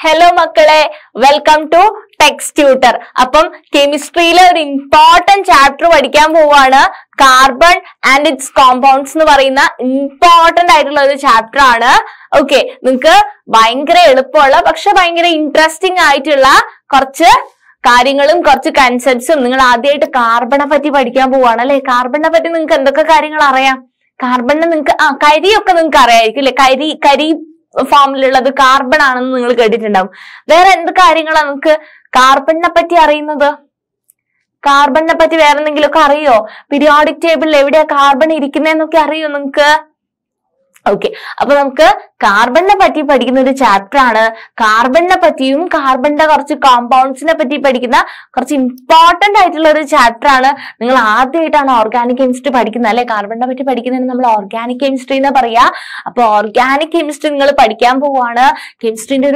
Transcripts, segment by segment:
Hello മക്കളെ, welcome to text tutor. അപ്പം കെമിസ്ട്രിയിലെ ഒരു ഇമ്പോർട്ടന്റ് ചാപ്റ്റർ പഠിക്കാൻ പോവാണ്. കാർബൺ ആൻഡ് ഇറ്റ്സ് കോമ്പൗണ്ട്സ് എന്ന് പറയുന്ന ഇമ്പോർട്ടന്റ് ആയിട്ടുള്ള ഒരു ചാപ്റ്റർ ആണ്. ഓക്കെ, നിങ്ങൾക്ക് ഭയങ്കര എളുപ്പമുള്ള പക്ഷെ ഭയങ്കര ഇൻട്രസ്റ്റിംഗ് ആയിട്ടുള്ള കുറച്ച് കാര്യങ്ങളും കുറച്ച് കൺസെപ്റ്റ്സും. നിങ്ങൾ ആദ്യമായിട്ട് കാർബണെ പറ്റി പഠിക്കാൻ പോവാണ് അല്ലെ. കാർബണിനെ പറ്റി നിങ്ങൾക്ക് എന്തൊക്കെ കാര്യങ്ങൾ അറിയാം? കാർബണിനെ നിങ്ങൾക്ക് കരിയൊക്കെ നിങ്ങൾക്ക് അറിയായിരിക്കും അല്ലെ. കരി ഫോമിലുള്ളത് കാർബൺ ആണെന്ന് നിങ്ങൾ കേട്ടിട്ടുണ്ടാവും. വേറെ എന്ത് കാര്യങ്ങളാണ് നിങ്ങൾക്ക് കാർബണിനെ പറ്റി അറിയുന്നത്? കാർബണിനെ പറ്റി വേറെ എന്തെങ്കിലുമൊക്കെ അറിയോ? പീരിയോഡിക് ടേബിളിൽ എവിടെയാ കാർബൺ ഇരിക്കുന്നതെന്നൊക്കെ അറിയോ നിങ്ങൾക്ക്? ഓക്കെ, അപ്പൊ നമുക്ക് കാർബണിനെ പറ്റി പഠിക്കുന്ന ഒരു ചാപ്റ്റർ ആണ്. കാർബണിനെ പറ്റിയും കാർബണിന്റെ കുറച്ച് കോമ്പൗണ്ട്സിനെ പറ്റി പഠിക്കുന്ന കുറച്ച് ഇമ്പോർട്ടന്റ് ആയിട്ടുള്ള ഒരു ചാപ്റ്റർ ആണ്. നിങ്ങൾ ആദ്യമായിട്ടാണ് ഓർഗാനിക് കെമിസ്ട്രി പഠിക്കുന്നത് അല്ലെ. കാർബണിനെ പറ്റി പഠിക്കുന്നതിന് നമ്മൾ ഓർഗാനിക് കെമിസ്ട്രി എന്ന് പറയാ. അപ്പൊ ഓർഗാനിക് കെമിസ്ട്രി നിങ്ങൾ പഠിക്കാൻ പോവാണ്. കെമിസ്ട്രിന്റെ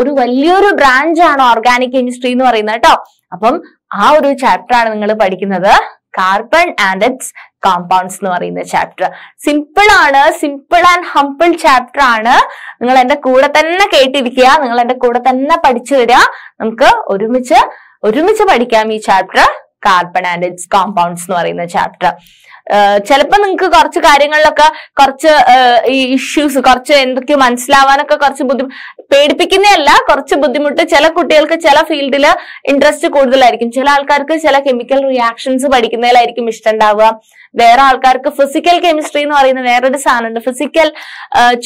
ഒരു വലിയൊരു ബ്രാഞ്ച് ആണ് ഓർഗാനിക് കെമിസ്ട്രി എന്ന് പറയുന്നത് കേട്ടോ. അപ്പം ആ ഒരു ചാപ്റ്റർ ആണ് നിങ്ങൾ പഠിക്കുന്നത്, കാർബൺ ആൻഡ് ഇറ്റ്സ് കോമ്പൗണ്ട്സ് എന്ന് പറയുന്ന ചാപ്റ്റർ. സിമ്പിൾ ആണ്, സിമ്പിൾ ആൻഡ് ഹംപിൾ ചാപ്റ്റർ ആണ്. നിങ്ങൾ എന്റെ കൂടെ തന്നെ കേട്ടിരിക്കുക, നിങ്ങൾ എന്റെ കൂടെ തന്നെ പഠിച്ചു വരിക. നമുക്ക് ഒരുമിച്ച് പഠിക്കാം ഈ chapter, carbon and it's compounds എന്ന് പറയുന്ന ചാപ്റ്റർ. ചിലപ്പോ നിങ്ങൾക്ക് കുറച്ച് കാര്യങ്ങളിലൊക്കെ കുറച്ച് ഈ ഇഷ്യൂസ് കുറച്ച് എന്തൊക്കെയോ മനസ്സിലാവാനൊക്കെ കുറച്ച് പേടിപ്പിക്കുന്നതല്ല, കുറച്ച് ബുദ്ധിമുട്ട്. ചില കുട്ടികൾക്ക് ചില ഫീൽഡില് ഇൻട്രസ്റ്റ് കൂടുതലായിരിക്കും. ചില ആൾക്കാർക്ക് ചില കെമിക്കൽ റിയാക്ഷൻസ് പഠിക്കുന്നതിലായിരിക്കും ഇഷ്ടം ഉണ്ടാവുക. വേറെ ആൾക്കാർക്ക് ഫിസിക്കൽ കെമിസ്ട്രി എന്ന് പറയുന്ന വേറൊരു സാധനമുണ്ട്, ഫിസിക്കൽ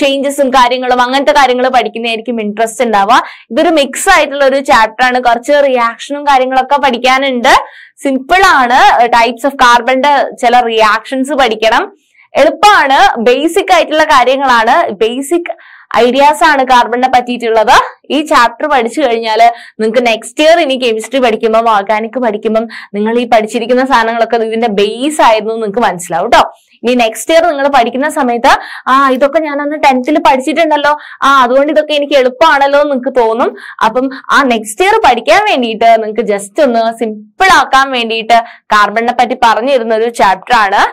ചേഞ്ചസും കാര്യങ്ങളും അങ്ങനത്തെ കാര്യങ്ങൾ പഠിക്കുന്നതായിരിക്കും ഇൻട്രസ്റ്റ് ഉണ്ടാവുക. ഇതൊരു മിക്സ് ആയിട്ടുള്ള ഒരു ചാപ്റ്റർ ആണ്. കുറച്ച് റിയാക്ഷനും കാര്യങ്ങളൊക്കെ പഠിക്കാനുണ്ട്. സിമ്പിൾ ആണ്. ടൈപ്സ് ഓഫ് കാർബണിന്റെ ചില റിയാക്ഷൻസ് പഠിക്കണം. എളുപ്പമാണ്. ബേസിക് ആയിട്ടുള്ള കാര്യങ്ങളാണ്, ബേസിക് ഐഡിയാസ് ആണ് കാർബണിനെ പറ്റിയിട്ടുള്ളത്. ഈ ചാപ്റ്റർ പഠിച്ചു കഴിഞ്ഞാൽ നിങ്ങൾക്ക് നെക്സ്റ്റ് ഇയർ ഇനി കെമിസ്ട്രി പഠിക്കുമ്പോൾ ഓർഗാനിക് പഠിക്കുമ്പോൾ നിങ്ങൾ ഈ പഠിച്ചിരിക്കുന്ന സാധനങ്ങളൊക്കെ ഇതിന്റെ ബേസ് ആയിരുന്നു നിങ്ങൾക്ക് മനസ്സിലാവും കേട്ടോ. ഇനി നെക്സ്റ്റ് ഇയർ നിങ്ങൾ പഠിക്കുന്ന സമയത്ത് ഇതൊക്കെ ഞാൻ അന്ന് 10th പഠിച്ചിട്ടുണ്ടല്ലോ, അതുകൊണ്ട് ഇതൊക്കെ എനിക്ക് എളുപ്പമാണല്ലോ എന്ന് നിങ്ങൾക്ക് തോന്നും. അപ്പം നെക്സ്റ്റ് ഇയർ പഠിക്കാൻ വേണ്ടിയിട്ട് നിങ്ങൾക്ക് ജസ്റ്റ് ഒന്ന് സിമ്പിൾ ആക്കാൻ വേണ്ടിയിട്ട് കാർബണിനെ പറ്റി പറഞ്ഞു തരുന്ന ഒരു ചാപ്റ്റർ ആണ്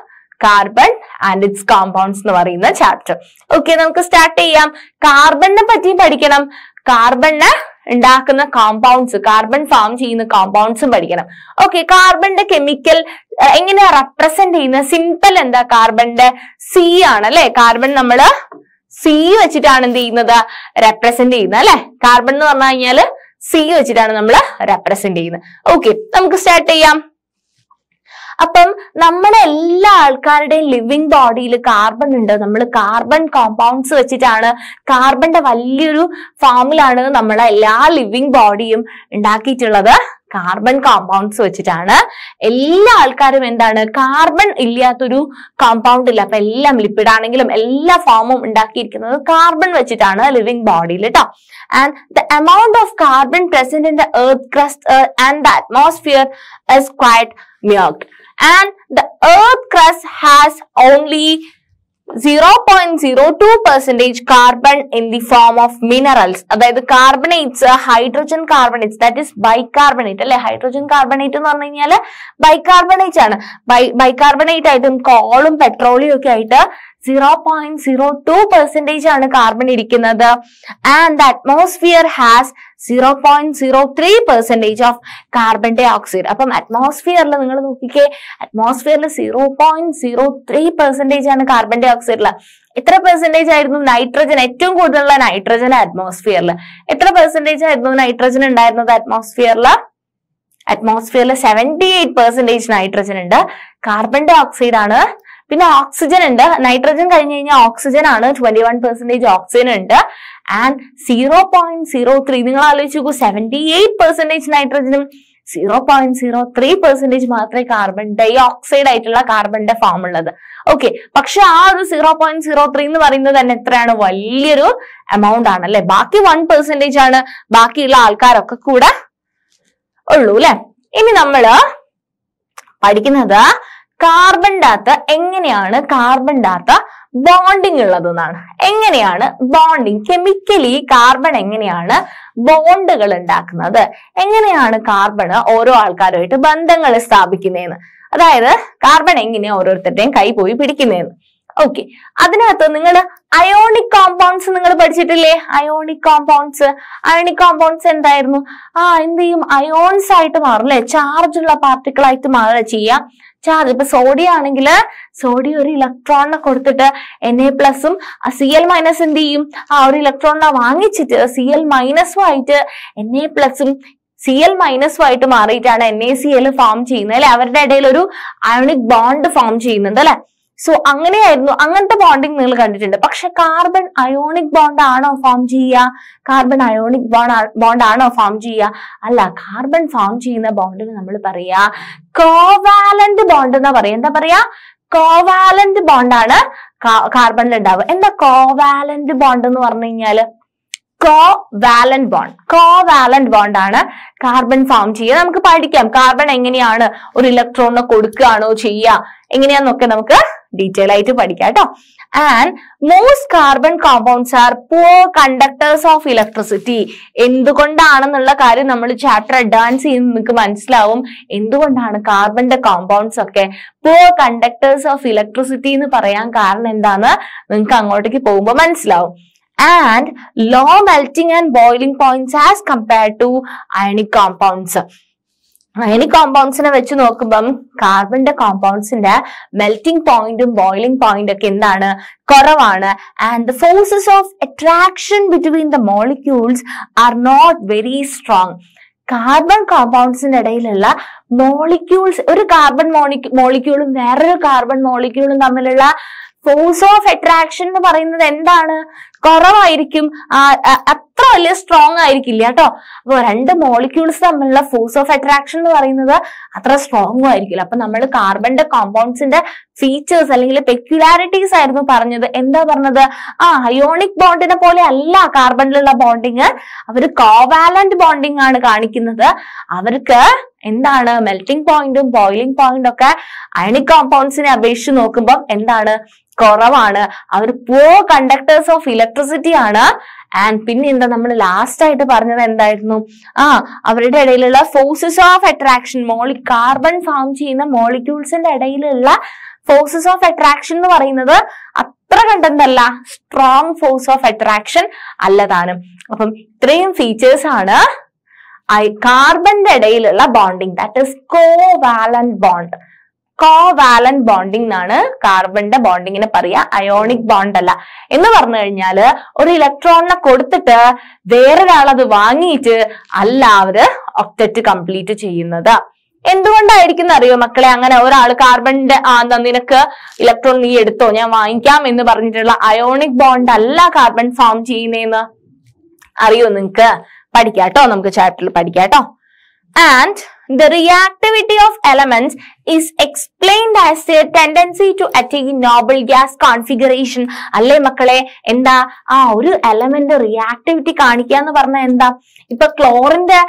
കാർബൺ ആൻഡ് ഇറ്റ്സ് കോമ്പൗണ്ട്സ് എന്ന് പറയുന്ന ചാപ്റ്റർ. ഓക്കെ, നമുക്ക് സ്റ്റാർട്ട് ചെയ്യാം. കാർബണിനെ പറ്റി പഠിക്കണം, കാർബണിനെ ഉണ്ടാക്കുന്ന കോമ്പൗണ്ട്സ്, കാർബൺ ഫോം ചെയ്യുന്ന കോമ്പൗണ്ട്സും പഠിക്കണം. ഓക്കെ, കാർബണിന്റെ കെമിക്കൽ എങ്ങനെയാ റെപ്രസെന്റ് ചെയ്യുന്ന? സിമ്പിൾ എന്താ? കാർബണിന്റെ C ആണ് അല്ലെ. കാർബൺ നമ്മള് C വെച്ചിട്ടാണ് എന്ത് ചെയ്യുന്നത്? റെപ്രസെന്റ് ചെയ്യുന്നത് അല്ലെ. കാർബൺ എന്ന് പറഞ്ഞു കഴിഞ്ഞാല് C വെച്ചിട്ടാണ് നമ്മൾ റെപ്രസെന്റ് ചെയ്യുന്നത്. ഓക്കെ, നമുക്ക് സ്റ്റാർട്ട് ചെയ്യാം. അപ്പം നമ്മുടെ എല്ലാ ആൾക്കാരുടെയും ലിവിങ് ബോഡിയിൽ കാർബൺ ഉണ്ട്. നമ്മൾ കാർബൺ കോമ്പൗണ്ട്സ് വെച്ചിട്ടാണ്, കാർബണിന്റെ വലിയൊരു ഫോമിലാണ് നമ്മളെ എല്ലാ ലിവിങ് ബോഡിയും ഉണ്ടാക്കിയിട്ടുള്ളത്. കാർബൺ കോമ്പൗണ്ട്സ് വെച്ചിട്ടാണ്. എല്ലാ ആൾക്കാരും എന്താണ്, കാർബൺ ഇല്ലാത്തൊരു കോമ്പൗണ്ട് ഇല്ല. അപ്പൊ എല്ലാം ലിപ്പിഡ് ആണെങ്കിലും എല്ലാ ഫോമും ഉണ്ടാക്കിയിരിക്കുന്നത് കാർബൺ വെച്ചിട്ടാണ് ലിവിങ് ബോഡിയിൽ കേട്ടോ. And the amount of carbon present in the earth crust and the atmosphere is quite മിയർഡ്. And the earth crust has only 0.02% carbon in the form of minerals. അതായത് carbonates, hydrogen carbonates, that is bicarbonate അല്ലെ. Hydrogen carbonate എന്ന് പറഞ്ഞു കഴിഞ്ഞാൽ bicarbonate ആണ്. Bicarbonate ആയിട്ടും കോളും petroleum ഒക്കെ ആയിട്ട് 0.02% ആണ് കാർബൺ ഇരിക്കുന്നത്. And the atmosphere has 0.03% of carbon dioxide. അപ്പം അറ്റ്മോസ്ഫിയറിൽ നിങ്ങൾ നോക്കിക്കേ, അറ്റ്മോസ്ഫിയറിൽ 0.03% ആണ് കാർബൺ ഡൈ ഓക്സൈഡിൽ. എത്ര പെർസെന്റേജ് ആയിരുന്നു നൈട്രജൻ? ഏറ്റവും കൂടുതലുള്ള നൈട്രജൻ അറ്റ്മോസ്ഫിയറിൽ. എത്ര പെർസെന്റേജ് ആയിരുന്നു നൈട്രജൻ ഉണ്ടായിരുന്നത് അറ്റ്മോസ്ഫിയറിൽ? 78% നൈട്രജൻ ഉണ്ട്. കാർബൺ ഡൈ ഓക്സൈഡ് ആണ്. പിന്നെ ഓക്സിജൻ ഉണ്ട്. നൈട്രജൻ കഴിഞ്ഞ് കഴിഞ്ഞാൽ ഓക്സിജൻ ആണ്. 21% ഓക്സിജൻ ഉണ്ട്. ആൻഡ് 0.03, നിങ്ങൾ ആലോചിച്ച് നോക്കൂ, 78% നൈട്രജനും 0.03% മാത്രമേ കാർബൺ ഡൈ ഓക്സൈഡ് ആയിട്ടുള്ള കാർബണിന്റെ ഫോം ഉള്ളത്. ഓക്കെ, പക്ഷെ ആ ഒരു 0.03 എന്ന് പറയുന്നത് തന്നെ എത്രയാണ്? വലിയൊരു എമൗണ്ട് ആണ് അല്ലെ. ബാക്കി 1% ആണ് ബാക്കിയുള്ള ആൾക്കാരൊക്കെ കൂടെ ഉള്ളൂ അല്ലെ. ഇനി നമ്മള് പഠിക്കുന്നത് കാർബണിന്റെ അകത്ത് എങ്ങനെയാണ് കാർബണിന്റെ അകത്ത് ബോണ്ടിങ് ഉള്ളതെന്നാണ്. എങ്ങനെയാണ് ബോണ്ടിങ്, കെമിക്കലി കാർബൺ എങ്ങനെയാണ് ബോണ്ടുകൾ ഉണ്ടാക്കുന്നത്, എങ്ങനെയാണ് കാർബൺ ഓരോ ആൾക്കാരുമായിട്ട് ബന്ധങ്ങൾ സ്ഥാപിക്കുന്നതെന്ന്, അതായത് കാർബൺ എങ്ങനെയാ ഓരോരുത്തരുടെയും കൈ പോയി പിടിക്കുന്നതെന്ന്. ഓക്കെ, അതിനകത്ത് നിങ്ങൾ അയോണിക് കോമ്പൗണ്ട്സ് നിങ്ങൾ പഠിച്ചിട്ടില്ലേ? അയോണിക് കോമ്പൗണ്ട്സ് എന്തായിരുന്നു? എന്ത് ചെയ്യും? അയോൺസ് ആയിട്ട് മാറും അല്ലെ? ചാർജ് ഉള്ള പാർട്ടിക്കിൾ ആയിട്ട് മാറുക ചെയ്യാം. ചാർജ് ഇപ്പൊ സോഡിയം ആണെങ്കിൽ സോഡിയം ഒരു ഇലക്ട്രോണിനെ കൊടുത്തിട്ട് Na+ഉം Cl- എന്ത് ചെയ്യും? ഒരു ഇലക്ട്രോണിനെ വാങ്ങിച്ചിട്ട് Cl- ആയിട്ട് Na+ഉം Cl- ആയിട്ട് മാറിയിട്ടാണ് NaCl ഫോം ചെയ്യുന്നത് അല്ലെ? അവരുടെ ഇടയിൽ ഒരു അയോണിക് ബോണ്ട് ഫോം ചെയ്യുന്നുണ്ട് അല്ലെ? സോ അങ്ങനെയായിരുന്നു, അങ്ങനത്തെ ബോണ്ടിങ് നിങ്ങൾ കണ്ടിട്ടുണ്ട്. പക്ഷെ കാർബൺ അയോണിക് ബോണ്ട് ആണോ ഫോം ചെയ്യുക? കാർബൺ അയോണിക് ബോണ്ട് ആണോ ഫോം ചെയ്യുക? അല്ല, കാർബൺ ഫോം ചെയ്യുന്ന ബോണ്ടിന് നമ്മൾ പറയാ കോവാലന്റ് ബോണ്ട് എന്നാ പറയാ. എന്താ പറയാ? കോവാലന്റ് ബോണ്ടാണ് കാർബണിൽ ഉണ്ടാവുക. എന്താ കോവാലന്റ് ബോണ്ട് എന്ന് പറഞ്ഞു കഴിഞ്ഞാല്? കോവാലന്റ് ബോണ്ടാണ് കാർബൺ ഫോം ചെയ്യുക. നമുക്ക് പഠിക്കാം കാർബൺ എങ്ങനെയാണ് ഒരു ഇലക്ട്രോണിനെ കൊടുക്കുകയാണോ ചെയ്യുക, എങ്ങനെയാന്നൊക്കെ നമുക്ക് ഡീറ്റെയിൽ ആയിട്ട് പഠിക്കാം കേട്ടോ. And most carbon compounds are poor conductors of electricity. എന്തുകൊണ്ടാണെന്നുള്ള കാര്യം നമ്മൾ ചാപ്റ്റർ അഡ്വാൻസ് ചെയ്യുന്ന നിങ്ങൾക്ക് മനസ്സിലാവും. എന്തുകൊണ്ടാണ് കാർബണിന്റെ കോമ്പൗണ്ട്സ് ഒക്കെ പുവർ കണ്ടക്ടേഴ്സ് ഓഫ് ഇലക്ട്രിസിറ്റി എന്ന് പറയാൻ കാരണം എന്താന്ന് നിങ്ങൾക്ക് അങ്ങോട്ടേക്ക് പോകുമ്പോൾ മനസ്സിലാവും. And low melting and boiling points as compared to ionic compounds. Ionic കോമ്പൗണ്ട്സിനെ വെച്ച് നോക്കുമ്പം കാർബണിന്റെ കോമ്പൗണ്ട്സിന്റെ മെൽറ്റിംഗ് പോയിന്റും ബോയിലിംഗ് പോയിന്റ് ഒക്കെ എന്താണ്? കുറവാണ്. And the forces of attraction between the molecules are not very strong. Carbon കോമ്പൗണ്ട്സിന്റെ ഇടയിലുള്ള മോളിക്യൂൾസ്, ഒരു കാർബൺ മോളിക്യൂളും വേറൊരു കാർബൺ മോളിക്യൂളും തമ്മിലുള്ള ഫോഴ്സ് ഓഫ് അട്രാക്ഷൻ എന്ന് പറയുന്നത് എന്താണ്? കുറവായിരിക്കും. അത്ര വലിയ സ്ട്രോങ് ആയിരിക്കില്ല കേട്ടോ. അപ്പൊ രണ്ട് മോളിക്യൂൾസ് തമ്മിലുള്ള ഫോഴ്സ് ഓഫ് അട്രാക്ഷൻ എന്ന് പറയുന്നത് അത്ര സ്ട്രോങ് ആയിരിക്കില്ല. അപ്പൊ നമ്മൾ കാർബണിന്റെ കോമ്പൗണ്ട്സിന്റെ ഫീച്ചേഴ്സ് അല്ലെങ്കിൽ പെക്യുലാരിറ്റീസ് ആയിരുന്നു പറഞ്ഞത്. എന്താ പറഞ്ഞത്? അയോണിക് ബോണ്ടിനെ പോലെ അല്ല കാർബണിലുള്ള ബോണ്ടിങ്. അവര് കോവാലന്റ് ബോണ്ടിങ് ആണ് കാണിക്കുന്നത്. അവർക്ക് എന്താണ്? മെൽറ്റിംഗ് പോയിന്റും ബോയിലിംഗ് പോയിന്റും ഒക്കെ അയണിക് കോമ്പൗണ്ട്സിനെ അപേക്ഷിച്ച് നോക്കുമ്പോൾ എന്താണ്? കുറവാണ്. അവർ പുവർ കണ്ടക്ടേഴ്സ് ഓഫ് ഇലക്ട്രിസിറ്റി ആണ്. ആൻഡ് പിന്നെ എന്താ നമ്മൾ ലാസ്റ്റ് ആയിട്ട് പറഞ്ഞത് എന്തായിരുന്നു? അവരുടെ ഇടയിലുള്ള forces of attraction, carbon form ചെയ്യുന്ന മോളിക്യൂൾസിന്റെ ഇടയിലുള്ള ഫോഴ്സസ് ഓഫ് അട്രാക്ഷൻ എന്ന് പറയുന്നത് അത്ര കണ്ടെന്തല്ല, സ്ട്രോങ് ഫോഴ്സ് ഓഫ് അട്രാക്ഷൻ അല്ലതാനും. അപ്പം ഇത്രയും ഫീച്ചേഴ്സ് ആണ് കാർബണിന്റെ ഇടയിലുള്ള bonding. That is covalent bond. Covalent bonding എന്നാണ് കാർബണിന്റെ ബോണ്ടിങ്ങിനെ പറയാ, അയോണിക് ബോണ്ട് അല്ല. എന്ന് പറഞ്ഞു കഴിഞ്ഞാല് ഒരു ഇലക്ട്രോണിനെ കൊടുത്തിട്ട് വേറൊരാളത് വാങ്ങിയിട്ട് അല്ല അവര് ഒക്ടറ്റ് കംപ്ലീറ്റ് ചെയ്യുന്നത്. എന്തുകൊണ്ടായിരിക്കും അറിയോ മക്കളെ? അങ്ങനെ ഒരാൾ കാർബണിന്റെ നിനക്ക് ഇലക്ട്രോൺ നീ എടുത്തോ, ഞാൻ വാങ്ങിക്കാം എന്ന് പറഞ്ഞിട്ടുള്ള അയോണിക് ബോണ്ട് അല്ല കാർബൺ ഫോം ചെയ്യുന്നതെന്ന് അറിയോ? നിങ്ങക്ക് പഠിക്കാട്ടോ, നമുക്ക് ചാപ്റ്ററിൽ പഠിക്കാട്ടോ. And the reactivity of elements is explained as their tendency to attain noble gas configuration. അല്ലേ മക്കളെ? എന്താ ഒരു എലമെന്റ് റിയാക്ടിവിറ്റി കാണിക്കുക എന്ന് പറഞ്ഞാൽ എന്താ? ഇപ്പൊ ക്ലോറിന്റെ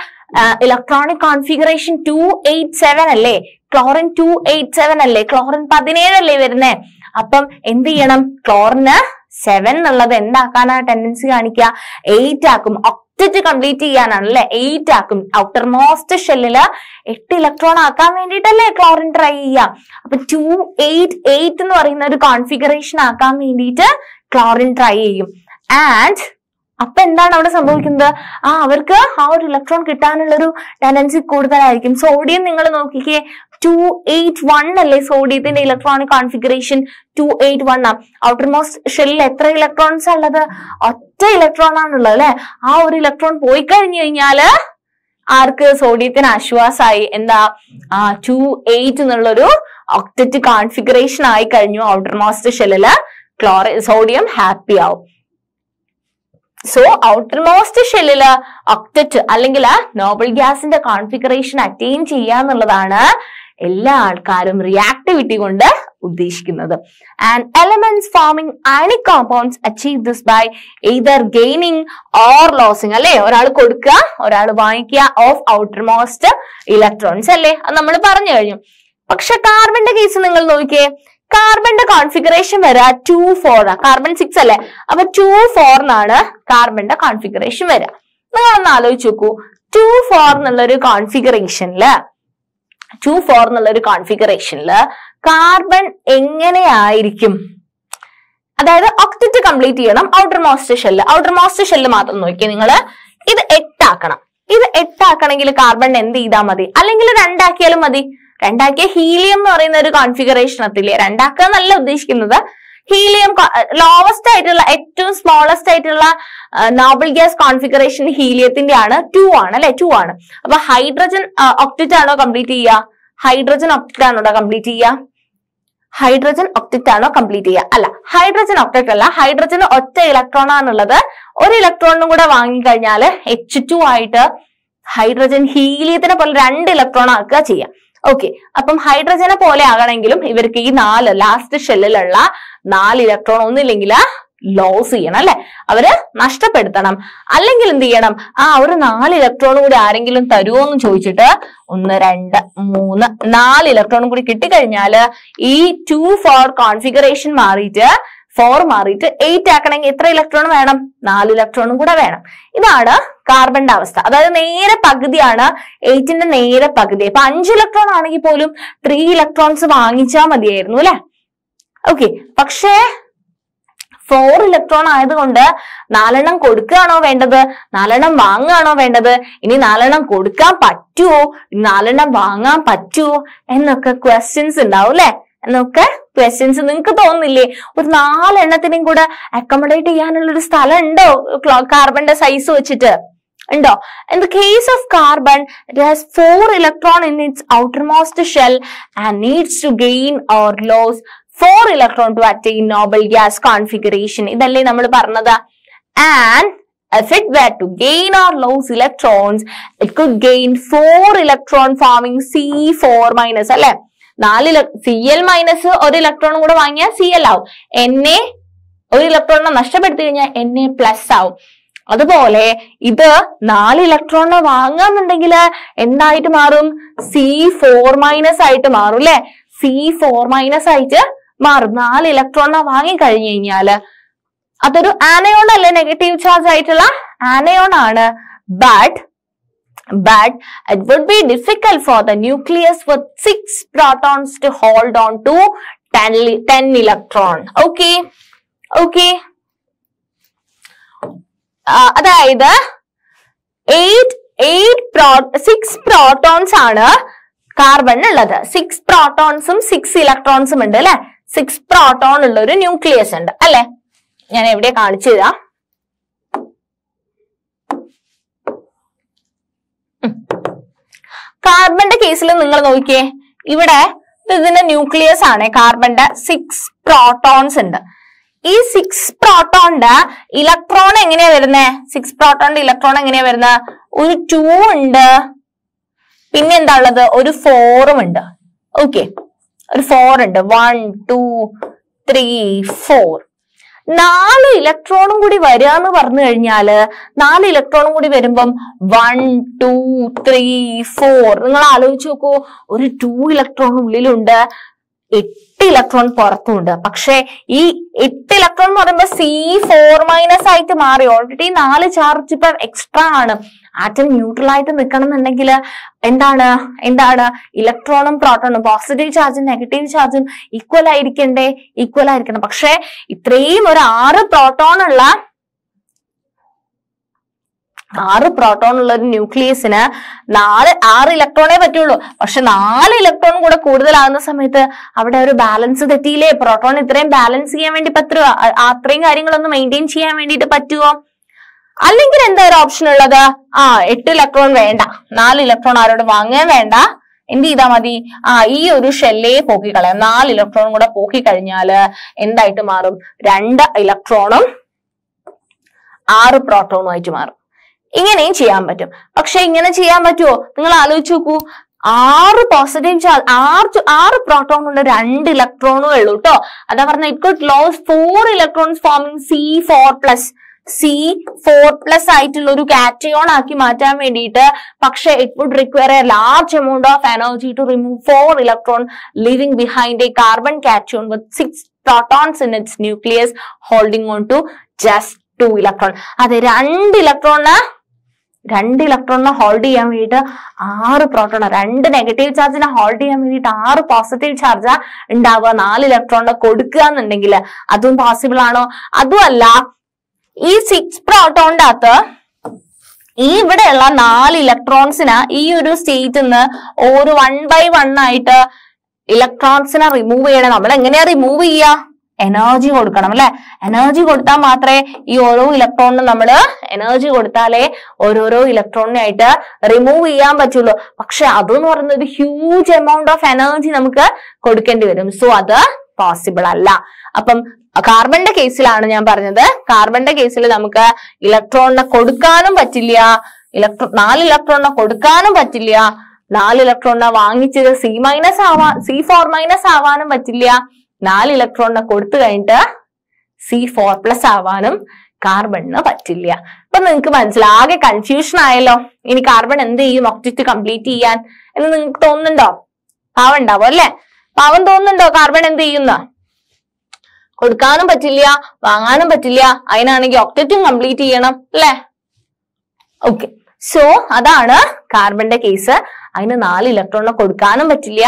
ഇലക്ട്രോണിക് കോൺഫിഗറേഷൻ 287 അല്ലേ? ക്ലോറിൻ 287 അല്ലേ? ക്ലോറിൻ 17 അല്ലേ വരുന്നേ? അപ്പം എന്ത് ചെയ്യണം? ക്ലോറിന് 7 എന്നുള്ളത് എന്താക്കാനാണ് ടെൻഡൻസി കാണിക്കുക? 8 ആക്കും. ഒക്ടറ്റ് കംപ്ലീറ്റ് ചെയ്യാനാണ് അല്ലെ? 8 ആക്കും. ഔട്ടർ മോസ്റ്റ് ഷെല്ലില് 8 ഇലക്ട്രോൺ ആക്കാൻ വേണ്ടിയിട്ടല്ലേ ക്ലോറിൻ ട്രൈ ചെയ്യുക. അപ്പൊ 288 എന്ന് പറയുന്ന ഒരു കോൺഫിഗറേഷൻ ആക്കാൻ വേണ്ടിയിട്ട് ക്ലോറിൻ ട്രൈ ചെയ്യും. ആൻഡ് അപ്പൊ എന്താണ് അവിടെ സംഭവിക്കുന്നത്? അവർക്ക് ഒരു ഇലക്ട്രോൺ കിട്ടാനുള്ള ഒരു ടെൻഡൻസി കൂടുതലായിരിക്കും. സോഡിയം നിങ്ങൾ നോക്കിക്കേ, 281 അല്ലേ സോഡിയത്തിന്റെ ഇലക്ട്രോണിക് കോൺഫിഗറേഷൻ? 281 ആ. ഔട്ടർ മോസ്റ്റ് ഷെല്ലിൽ എത്ര ഇലക്ട്രോൺസ് ഉള്ളത്? ഒറ്റ ഇലക്ട്രോൺ ആണുള്ളത് അല്ലെ? ഒരു ഇലക്ട്രോൺ പോയി കഴിഞ്ഞു കഴിഞ്ഞാല് ആർക്ക്? സോഡിയത്തിന് ആശ്വാസമായി. എന്താ? 28 എന്നുള്ളൊരു ഒക്ടറ്റ് കോൺഫിഗറേഷൻ ആയി കഴിഞ്ഞു ഔട്ടർ മോസ്റ്റ് ഷെല്ലില്. സോഡിയം ഹാപ്പി ആവും. സോ ഔട്ടർ മോസ്റ്റ് ഷെല്ലില് ഒക്ടറ്റ് അല്ലെങ്കിൽ നോബിൾ ഗ്യാസിന്റെ കോൺഫിഗറേഷൻ അറ്റൈൻ ചെയ്യാന്നുള്ളതാണ് എല്ലാ ആൾക്കാരും റിയാക്ടിവിറ്റി കൊണ്ട് ഉദ്ദേശിക്കുന്നത്. And elements forming ionic compounds achieve this by either gaining or losing അല്ലേ? ഒരാൾ കൊടുക്കുക, ഒരാൾ വാങ്ങിക്കുക ഓഫ് ഔട്ടർ മോസ്റ്റ് ഇലക്ട്രോൺസ് അല്ലേ? അത് നമ്മൾ പറഞ്ഞു കഴിഞ്ഞു. പക്ഷെ കാർബണിന്റെ കേസ് നിങ്ങൾ നോക്കിയേ, കാർബണിന്റെ കോൺഫിഗറേഷൻ വരിക 2,4 കാർബൺ 6 അല്ലെ? അപ്പൊ 2,4 എന്നാണ് കാർബണിന്റെ കോൺഫിഗറേഷൻ വരിക. നിങ്ങളൊന്ന് ആലോചിച്ച് നോക്കൂ, 2,4 എന്നുള്ളൊരു കോൺഫിഗറേഷനില് കാർബൺ എങ്ങനെയായിരിക്കും? അതായത് ഒക്ടറ്റ് കംപ്ലീറ്റ് ചെയ്യണം ഔട്ടർ മോസ്റ്റ് ഷെല്ല് മാത്രം നോക്കിയേ നിങ്ങൾ. ഇത് 8 ആക്കണം. ഇത് 8 ആക്കണമെങ്കിൽ കാർബൺ എന്ത് ചെയ്താൽ മതി? അല്ലെങ്കിൽ 2 ആക്കിയാലും മതി. 2 ആക്കിയ ഹീലിയം എന്ന് പറയുന്ന ഒരു കോൺഫിഗറേഷൻ എത്തില്ലേ? 2 ആക്കുക എന്നല്ല ഉദ്ദേശിക്കുന്നത്. ഹീലിയം ലോവസ്റ്റ് ആയിട്ടുള്ള ഏറ്റവും സ്മോളസ്റ്റ് ആയിട്ടുള്ള നോബിൾ ഗ്യാസ് കോൺഫിഗറേഷൻ ഹീലിയത്തിന്റെ ആണ് 2 ആണ് അല്ലെ? 2 ആണ്. അപ്പൊ ഹൈഡ്രജൻ ഒക്ടറ്റ് ആണോ കംപ്ലീറ്റ് ചെയ്യുക? ഹൈഡ്രജൻ ഒക്ടറ്റ് ആണോ കംപ്ലീറ്റ് ചെയ്യുക? ഹൈഡ്രജൻ ഒക്ടറ്റ് ആണോ കംപ്ലീറ്റ് ചെയ്യുക? അല്ല, ഹൈഡ്രജൻ ഒക്ടറ്റ് അല്ല. ഹൈഡ്രജന് ഒറ്റ ഇലക്ട്രോൺ ആണുള്ളത്. ഒരു ഇലക്ട്രോണും കൂടെ വാങ്ങിക്കഴിഞ്ഞാൽ H2 ആയിട്ട് ഹൈഡ്രജൻ ഹീലിയത്തിനെ പോലെ 2 ഇലക്ട്രോൺ ആക്കുക ചെയ്യാം. ഓക്കെ, അപ്പം ഹൈഡ്രജനെ പോലെ ആകണമെങ്കിലും ഇവർക്ക് ഈ 4 ലാസ്റ്റ് ഷെല്ലിലുള്ള 4 ഇലക്ട്രോൺ ഒന്നില്ലെങ്കിൽ ലോസ് ചെയ്യണം അല്ലെ? അവര് നഷ്ടപ്പെടുത്തണം. അല്ലെങ്കിൽ എന്ത് ചെയ്യണം? ഒരു 4 ഇലക്ട്രോൺ കൂടി ആരെങ്കിലും തരുമോ എന്ന് ചോദിച്ചിട്ട് 1 2 3 4 ഇലക്ട്രോണും കൂടി കിട്ടിക്കഴിഞ്ഞാല് ഈ 2-4 കോൺഫിഗറേഷൻ മാറിയിട്ട് 4 മാറിയിട്ട് 8 ആക്കണമെങ്കിൽ എത്ര ഇലക്ട്രോൺ വേണം? 4 ഇലക്ട്രോണും കൂടെ വേണം. ഇതാണ് കാർബണിന്റെ അവസ്ഥ. അതായത് നേരെ പകുതിയാണ് 8ന്റെ നേരെ പകുതി. ഇപ്പൊ 5 ഇലക്ട്രോൺ ആണെങ്കിൽ പോലും 3 ഇലക്ട്രോൺസ് വാങ്ങിച്ചാൽ മതിയായിരുന്നു അല്ലെ? ഓക്കെ, പക്ഷേ 4 ഇലക്ട്രോൺ ആയതുകൊണ്ട് 4 എണ്ണം കൊടുക്കുകയാണോ വേണ്ടത്? 4 എണ്ണം വാങ്ങുകയാണോ വേണ്ടത്? ഇനി 4 എണ്ണം കൊടുക്കാൻ പറ്റുമോ? 4 എണ്ണം വാങ്ങാൻ പറ്റുമോ എന്നൊക്കെ ക്വസ്റ്റ്യൻസ് ഉണ്ടാവും അല്ലെ? എന്നൊക്കെ ക്വസ്റ്റ്യൻസ് നിങ്ങൾക്ക് തോന്നുന്നില്ലേ? ഒരു 4 എണ്ണത്തിനെയും കൂടെ അക്കോമഡേറ്റ് ചെയ്യാനുള്ള ഒരു സ്ഥലം ഉണ്ടോ കാർബണിന്റെ സൈസ് വെച്ചിട്ട്? ഉണ്ടോ? In the case of carbon, it has 4 electron in its outermost shell and needs to gain or lose 4 electron to attain noble gas configuration. ഇതല്ലേ നമ്മൾ പറഞ്ഞത്? And if it were to gain or lose electrons, it could gain 4 electron forming C4- അല്ലെ? 4 Cl- 1 ഇലക്ട്രോണും കൂടെ വാങ്ങിയാൽ Cl ആവും. Na 1 ഇലക്ട്രോണിനെ നഷ്ടപ്പെടുത്തി കഴിഞ്ഞാൽ Na+ ആവും. അതുപോലെ ഇത് 4 ഇലക്ട്രോണിനെ വാങ്ങാന്നുണ്ടെങ്കിൽ എന്തായിട്ട് മാറും? C4- ആയിട്ട് മാറും അല്ലെ? C4- ആയിട്ട് മാറും. 4 ഇലക്ട്രോണിനെ വാങ്ങി കഴിഞ്ഞു കഴിഞ്ഞാല് അതൊരു ആനയോൺ അല്ലെ? നെഗറ്റീവ് ചാർജ് ആയിട്ടുള്ള ആനയോൺ ആണ്. But it would be difficult for the nucleus with 6 protons to hold on to 10 electron. Okay. അതായത് 6 പ്രോട്ടോൺസ് ആണ് കാർബൺ ഉള്ളത്. 6 പ്രോട്ടോൺസും 6 ഇലക്ട്രോൺസും ഉണ്ട് അല്ലെ? 6 പ്രോട്ടോൺ ഉള്ള ഒരു ന്യൂക്ലിയസ് ഉണ്ട് അല്ലെ? ഞാൻ എവിടെ കാണിച്ചു തരാം. കാർബണിന്റെ കേസിൽ നിങ്ങൾ നോക്കിയേ, ഇവിടെ ഇതിന്റെ ന്യൂക്ലിയസ് ആണ്. കാർബണിന്റെ 6 പ്രോട്ടോൺസ് ഉണ്ട്. ഈ 6 പ്രോട്ടോണിന്റെ ഇലക്ട്രോൺ എങ്ങനെയാ വരുന്നത്? 6 പ്രോട്ടോണിന്റെ ഇലക്ട്രോൺ എങ്ങനെയാ വരുന്നത്? ഒരു 2 ഉണ്ട്, പിന്നെ എന്താ ഉള്ളത്? ഒരു 4ഉം ഉണ്ട്. ഓക്കെ, ഒരു 4 ഉണ്ട്. 1 2 3 4 4 ഇലക്ട്രോണും കൂടി വരിക എന്ന് പറഞ്ഞു കഴിഞ്ഞാല് 4 ഇലക്ട്രോണും കൂടി വരുമ്പം 1 2 3 4 നിങ്ങൾ ആലോചിച്ച് നോക്കൂ. ഒരു 2 ഇലക്ട്രോൺ ഉള്ളിലുണ്ട്, 8 ഇലക്ട്രോൺ പുറത്തുണ്ട്. പക്ഷെ ഈ 8 ഇലക്ട്രോൺ എന്ന് പറയുമ്പോൾ C4- ആയിട്ട് മാറി. ഓൾറെഡി 4 ചാർജ് ഇപ്പൊ എക്സ്ട്രാ ആണ്. ആറ്റം ന്യൂട്രൽ ആയിട്ട് നിൽക്കണം എന്നുണ്ടെങ്കിൽ എന്താണ് ഇലക്ട്രോണും പ്രോട്ടോണും പോസിറ്റീവ് ചാർജും നെഗറ്റീവ് ചാർജും ഈക്വൽ ആയിരിക്കണം. പക്ഷെ ഇത്രയും ഒരു 6 പ്രോട്ടോൺ ഉള്ള ഒരു ന്യൂക്ലിയസിന് 6 ഇലക്ട്രോണേ പറ്റുള്ളൂ. പക്ഷെ 4 ഇലക്ട്രോൺ കൂടെ കൂടുതലാകുന്ന സമയത്ത് അവിടെ ഒരു ബാലൻസ് തെറ്റിയില്ലേ? പ്രോട്ടോൺ ഇത്രയും ബാലൻസ് ചെയ്യാൻ വേണ്ടി പറ്റുമോ? അത്രയും കാര്യങ്ങളൊന്നും മെയിൻറ്റെയിൻ ചെയ്യാൻ വേണ്ടിയിട്ട് പറ്റുമോ? അല്ലെങ്കിൽ എന്താ ഒരു ഓപ്ഷൻ ഉള്ളത്? 8 ഇലക്ട്രോൺ വേണ്ട, 4 ഇലക്ട്രോൺ ആരോട് വാങ്ങാൻ വേണ്ട, എന്ത് ചെയ്താൽ മതി? ഈ ഒരു ഷെല്ലേ പോക്കിക്കളയാം. 4 ഇലക്ട്രോണും കൂടെ പോക്കിക്കഴിഞ്ഞാല് എന്തായിട്ട് മാറും? 2 ഇലക്ട്രോണും 6 പ്രോട്ടോണും ആയിട്ട് മാറും. ഇങ്ങനെയും ചെയ്യാൻ പറ്റും. പക്ഷെ ഇങ്ങനെ ചെയ്യാൻ പറ്റുമോ? നിങ്ങൾ ആലോചിച്ച് നോക്കൂ. 6 പോസിറ്റീവ് ചാർജ് 6 പ്രോട്ടോൺ കൊണ്ട് 2 ഇലക്ട്രോണും ഉള്ളൂ കേട്ടോ. അതാ പറഞ്ഞ it could lose 4 electrons forming C4+ ആയിട്ടുള്ള ഒരു കാറ്റയോൺ ആക്കി മാറ്റാൻ വേണ്ടിയിട്ട്. പക്ഷെ it would require a large amount of energy to remove 4 electron leaving behind a carbon cation with 6 protons in its nucleus holding on to just 2 electron. അതെ, 2 electron 2 ഇലക്ട്രോണിനെ hold ചെയ്യാൻ വേണ്ടിയിട്ട് 6 പ്രോട്ടോൺ, 2 നെഗറ്റീവ് ചാർജിനെ hold ചെയ്യാൻ വേണ്ടിയിട്ട് 6 positive ചാർജാ ഉണ്ടാവുക. 4 ഇലക്ട്രോണിനെ കൊടുക്കുക എന്നുണ്ടെങ്കിൽ അതും പോസിബിൾ ആണോ? അതുമല്ല, ഈ 6 പ്രോട്ടോണിന്റെ അകത്ത് ഈ ഇവിടെയുള്ള 4 ഇലക്ട്രോൺസിന് ഈ ഒരു സ്റ്റേറ്റിൽ നിന്ന് ഒരു 1 by 1 ആയിട്ട് ഇലക്ട്രോൺസിനെ റിമൂവ് ചെയ്യണം. നമ്മൾ എങ്ങനെയാ റിമൂവ് ചെയ്യുക? എനർജി കൊടുക്കണം അല്ലെ. എനർജി കൊടുത്താൽ മാത്രമേ ഈ ഓരോ ഇലക്ട്രോണിനും നമ്മൾ എനർജി കൊടുത്താലേ ഓരോരോ ഇലക്ട്രോണിനായിട്ട് റിമൂവ് ചെയ്യാൻ പറ്റുള്ളൂ. പക്ഷെ അതെന്ന് പറയുന്നത് ഒരു ഹ്യൂജ് എമൗണ്ട് ഓഫ് എനർജി നമുക്ക് കൊടുക്കേണ്ടി വരും. സോ അത് പോസിബിൾ അല്ല. അപ്പം കാർബണിന്റെ കേസിലാണ് ഞാൻ പറഞ്ഞത്. കാർബണിന്റെ കേസിൽ നമുക്ക് ഇലക്ട്രോണിനെ കൊടുക്കാനും പറ്റില്ല, 4 ഇലക്ട്രോണിനെ കൊടുക്കാനും പറ്റില്ല, 4 ഇലക്ട്രോണിനെ വാങ്ങിച്ചത് C4- ആവാനും പറ്റില്ല, 4 ഇലക്ട്രോണിനെ കൊടുത്തു കഴിഞ്ഞിട്ട് C4+ ആവാനും കാർബണിന് പറ്റില്ല. അപ്പൊ നിങ്ങൾക്ക് മനസ്സിലായി, ആകെ കൺഫ്യൂഷൻ ആയല്ലോ. ഇനി കാർബൺ എന്ത് ചെയ്യും ഒക്ടറ്റ് കംപ്ലീറ്റ് ചെയ്യാൻ എന്ന് നിങ്ങൾക്ക് തോന്നുന്നുണ്ടോ? പാവം ഉണ്ടാവും അല്ലെ? പാവം തോന്നുന്നുണ്ടോ കാർബൺ എന്ത് ചെയ്യുന്ന? കൊടുക്കാനും പറ്റില്ല, വാങ്ങാനും പറ്റില്ല, അതിനാണെങ്കിൽ ഒക്ടറ്റും കംപ്ലീറ്റ് ചെയ്യണം അല്ലെ? ഓക്കെ, സോ അതാണ് കാർബണിന്റെ കേസ്. അതിന് 4 ഇലക്ട്രോണിനെ കൊടുക്കാനും പറ്റില്ല,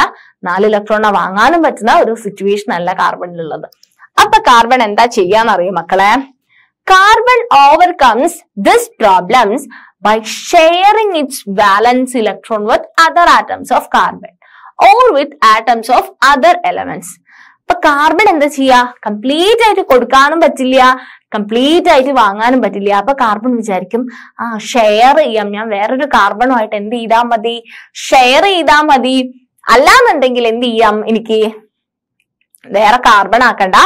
4 ഇലക്ട്രോണിനെ വാങ്ങാനും പറ്റുന്ന ഒരു സിറ്റുവേഷൻ അല്ല കാർബണിലുള്ളത്. അപ്പൊ കാർബൺ എന്താ ചെയ്യാന്നറിയോ മക്കളെ? Carbon overcomes this problems by sharing its valence electron with other atoms of carbon or with atoms of other elements. അപ്പൊ കാർബൺ എന്താ ചെയ്യാ? കംപ്ലീറ്റ് ആയിട്ട് കൊടുക്കാനും പറ്റില്ല, കംപ്ലീറ്റ് ആയിട്ട് വാങ്ങാനും പറ്റില്ല. അപ്പൊ കാർബൺ വിചാരിക്കും, ഷെയർ ചെയ്യാം, ഞാൻ വേറൊരു കാർബണുമായിട്ട് എന്ത് ചെയ്താൽ മതി? ഷെയർ ചെയ്താൽ മതി. അല്ലാന്നുണ്ടെങ്കിൽ എന്ത് ചെയ്യാം? എനിക്ക് വേറെ കാർബൺ ആക്കണ്ട,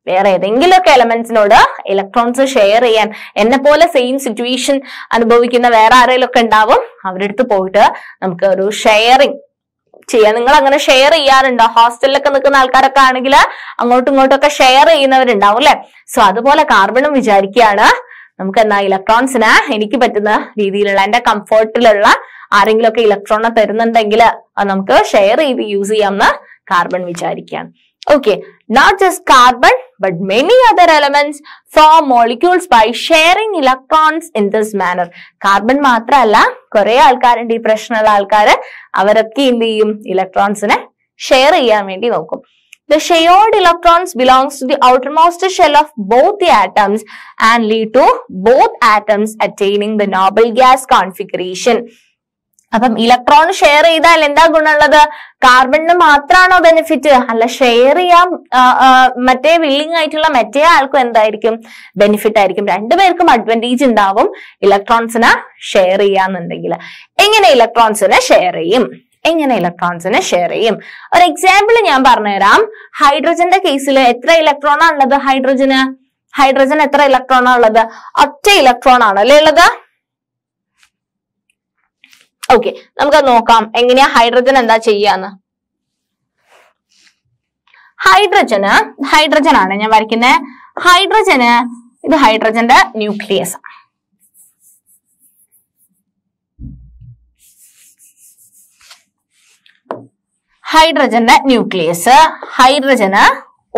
വേറെ ഏതെങ്കിലുമൊക്കെ എലമെന്റ്സിനോട് ഇലക്ട്രോൺസ് ഷെയർ ചെയ്യാൻ, എന്നെ പോലെ സെയിം സിറ്റുവേഷൻ അനുഭവിക്കുന്ന വേറെ ആരെങ്കിലും ഒക്കെ ഉണ്ടാവും, അവരുടെ അടുത്ത് പോയിട്ട് നമുക്ക് ഒരു ഷെയറിങ് ചെയ്യാം. നിങ്ങൾ അങ്ങനെ ഷെയർ ചെയ്യാറുണ്ടോ? ഹോസ്റ്റലിലൊക്കെ നിൽക്കുന്ന ആൾക്കാരൊക്കെ ആണെങ്കിൽ അങ്ങോട്ടും ഇങ്ങോട്ടും ഒക്കെ ഷെയർ ചെയ്യുന്നവരുണ്ടാവും അല്ലെ? സോ അതുപോലെ കാർബണും വിചാരിക്കുകയാണ്, നമുക്ക് എന്നാ ഇലക്ട്രോൺസിന് എനിക്ക് പറ്റുന്ന രീതിയിലുള്ള എന്റെ കംഫർട്ടിലുള്ള ആരെങ്കിലും ഒക്കെ ഇലക്ട്രോണെ തരുന്നുണ്ടെങ്കിൽ അത് നമുക്ക് ഷെയർ ചെയ്ത് യൂസ് ചെയ്യാമെന്ന് കാർബൺ വിചാരിക്കുകയാണ്. Okay, not just carbon but many other elements form molecules by sharing electrons in this manner. Carbon മാത്രമല്ല, കുറെ ആൾക്കാരുണ്ട് ഈ പ്രശ്നമുള്ള ആൾക്കാര്, അവരൊക്കെ എന്ത് ചെയ്യും? ഇലക്ട്രോൺസിനെ ഷെയർ ചെയ്യാൻ വേണ്ടി നോക്കും. The shared electrons belongs to the outermost shell of both the atoms and lead to both atoms attaining the noble gas configuration. അപ്പം ഇലക്ട്രോൺ ഷെയർ ചെയ്താൽ എന്താ ഗുണമുള്ളത്? കാർബണിന് മാത്രമാണോ ബെനിഫിറ്റ്? അല്ല, ഷെയർ ചെയ്യാൻ മറ്റേ വില്ലിംഗ് ആയിട്ടുള്ള മറ്റേ ആൾക്കും എന്തായിരിക്കും? ബെനിഫിറ്റ് ആയിരിക്കും. രണ്ടുപേർക്കും അഡ്വാൻറ്റേജ് ഉണ്ടാവും ഇലക്ട്രോൺസിനെ ഷെയർ ചെയ്യാന്നുണ്ടെങ്കിൽ. എങ്ങനെ ഇലക്ട്രോൺസിനെ ഷെയർ ചെയ്യും? ഒരു എക്സാമ്പിൾ ഞാൻ പറഞ്ഞുതരാം. ഹൈഡ്രജന്റെ കേസിൽ എത്ര ഇലക്ട്രോണാ ഉള്ളത്? ഹൈഡ്രജൻ എത്ര ഇലക്ട്രോണാ ഉള്ളത്? ഒറ്റ ഇലക്ട്രോൺ ആണല്ലേ ഉള്ളത്. ഓക്കെ, നമുക്ക് നോക്കാം എങ്ങനെയാ ഹൈഡ്രജൻ എന്താ ചെയ്യാന്ന്. ഹൈഡ്രജൻ ആണ് ഞാൻ വരയ്ക്കുന്നത്. ഇത് ഹൈഡ്രജന്റെ ന്യൂക്ലിയസ്. ഹൈഡ്രജന്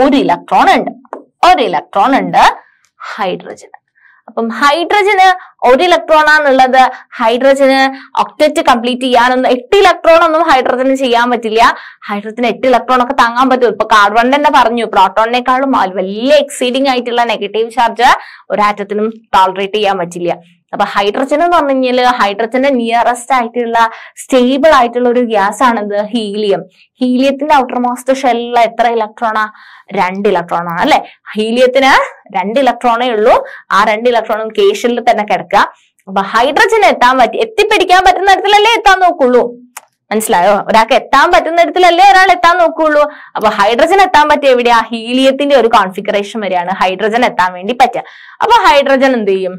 ഒരു ഇലക്ട്രോൺ ഉണ്ട് ഹൈഡ്രജന്. അപ്പം ഹൈഡ്രജന് ഒരു ഇലക്ട്രോൺ ആണുള്ളത്. ഹൈഡ്രജന് ഒക്ടറ്റ് കംപ്ലീറ്റ് ചെയ്യാനൊന്നും 8 ഇലക്ട്രോൺ ഒന്നും ഹൈഡ്രജന് ചെയ്യാൻ പറ്റില്ല. ഹൈഡ്രജന് 8 ഇലക്ട്രോൺ ഒക്കെ താങ്ങാൻ പറ്റും. ഇപ്പൊ കാർബൺ തന്നെ പറഞ്ഞു, പ്രോട്ടോണിനേക്കാളും വലിയ എക്സീഡിങ് ആയിട്ടുള്ള നെഗറ്റീവ് ചാർജ് ഒരു ആറ്റത്തിനും ടോളറേറ്റ് ചെയ്യാൻ പറ്റില്ല. അപ്പൊ ഹൈഡ്രജൻ എന്ന് പറഞ്ഞു കഴിഞ്ഞാൽ ഹൈഡ്രജന്റെ നിയറസ്റ്റ് ആയിട്ടുള്ള സ്റ്റേബിൾ ആയിട്ടുള്ള ഒരു ഗ്യാസ് ആണിത് ഹീലിയം. ഹീലിയത്തിന്റെ ഔട്ടർ മോസ്റ്റ് ഷെല്ലിൽ എത്ര ഇലക്ട്രോണാ? 2 ഇലക്ട്രോൺ ആണ് അല്ലെ. ഹീലിയത്തിന് 2 ഇലക്ട്രോണേ ഉള്ളൂ. ആ 2 ഇലക്ട്രോണും കെ ഷെല്ലിൽ തന്നെ കിടക്കുക. അപ്പൊ ഹൈഡ്രജന് എത്തിപ്പിടിക്കാൻ പറ്റുന്ന തരത്തിലല്ലേ എത്താൻ നോക്കുള്ളൂ. മനസ്സിലായോ? ഒരാൾക്ക് എത്താൻ പറ്റുന്ന തരത്തിലല്ലേ ഒരാൾ എത്താൻ നോക്കുള്ളൂ. അപ്പൊ ഹൈഡ്രജൻ എത്താൻ പറ്റിയ എവിടെയാ? ഹീലിയത്തിന്റെ ഒരു കോൺഫിഗറേഷൻ വരെയാണ് ഹൈഡ്രജൻ എത്താൻ വേണ്ടി പറ്റുക. അപ്പൊ ഹൈഡ്രജൻ എന്ത് ചെയ്യും?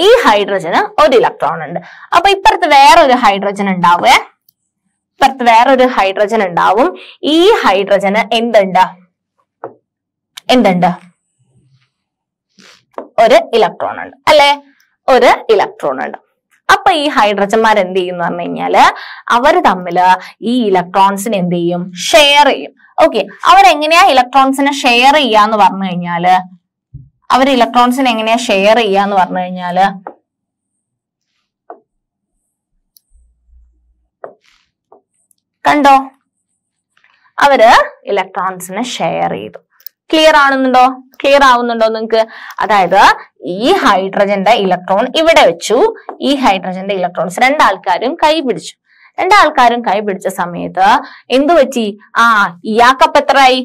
ഈ ഹൈഡ്രജന് ഒരു ഇലക്ട്രോൺ ഉണ്ട്. അപ്പൊ ഇപ്പുറത്ത് വേറൊരു ഹൈഡ്രജൻ ഉണ്ടാവും. ഈ ഹൈഡ്രജന് എന്തുണ്ട്? ഒരു ഇലക്ട്രോൺ ഉണ്ട് അല്ലെ. ഒരു ഇലക്ട്രോൺ ഉണ്ട്. അപ്പൊ ഈ ഹൈഡ്രജന്മാർ എന്ത് ചെയ്യും എന്ന് പറഞ്ഞു കഴിഞ്ഞാല് അവര് തമ്മില് ഈ ഇലക്ട്രോൺസിന് എന്ത് ചെയ്യും? ഷെയർ ചെയ്യും. ഓക്കെ, അവരെങ്ങനെയാ ഇലക്ട്രോൺസിനെ ഷെയർ ചെയ്യാന്ന് പറഞ്ഞു കഴിഞ്ഞാല് കണ്ടോ? അവര് ഇലക്ട്രോൺസിനെ ഷെയർ ചെയ്തു. ക്ലിയർ ആവുന്നുണ്ടോ നിങ്ങൾക്ക്? അതായത് ഈ ഹൈഡ്രജന്റെ ഇലക്ട്രോൺ ഇവിടെ വെച്ചു, ഈ ഹൈഡ്രജന്റെ ഇലക്ട്രോൺസ് രണ്ടാൾക്കാരും കൈ പിടിച്ച സമയത്ത് എന്തു പറ്റി? ഇയാൾക്കപ്പ് എത്രയായി?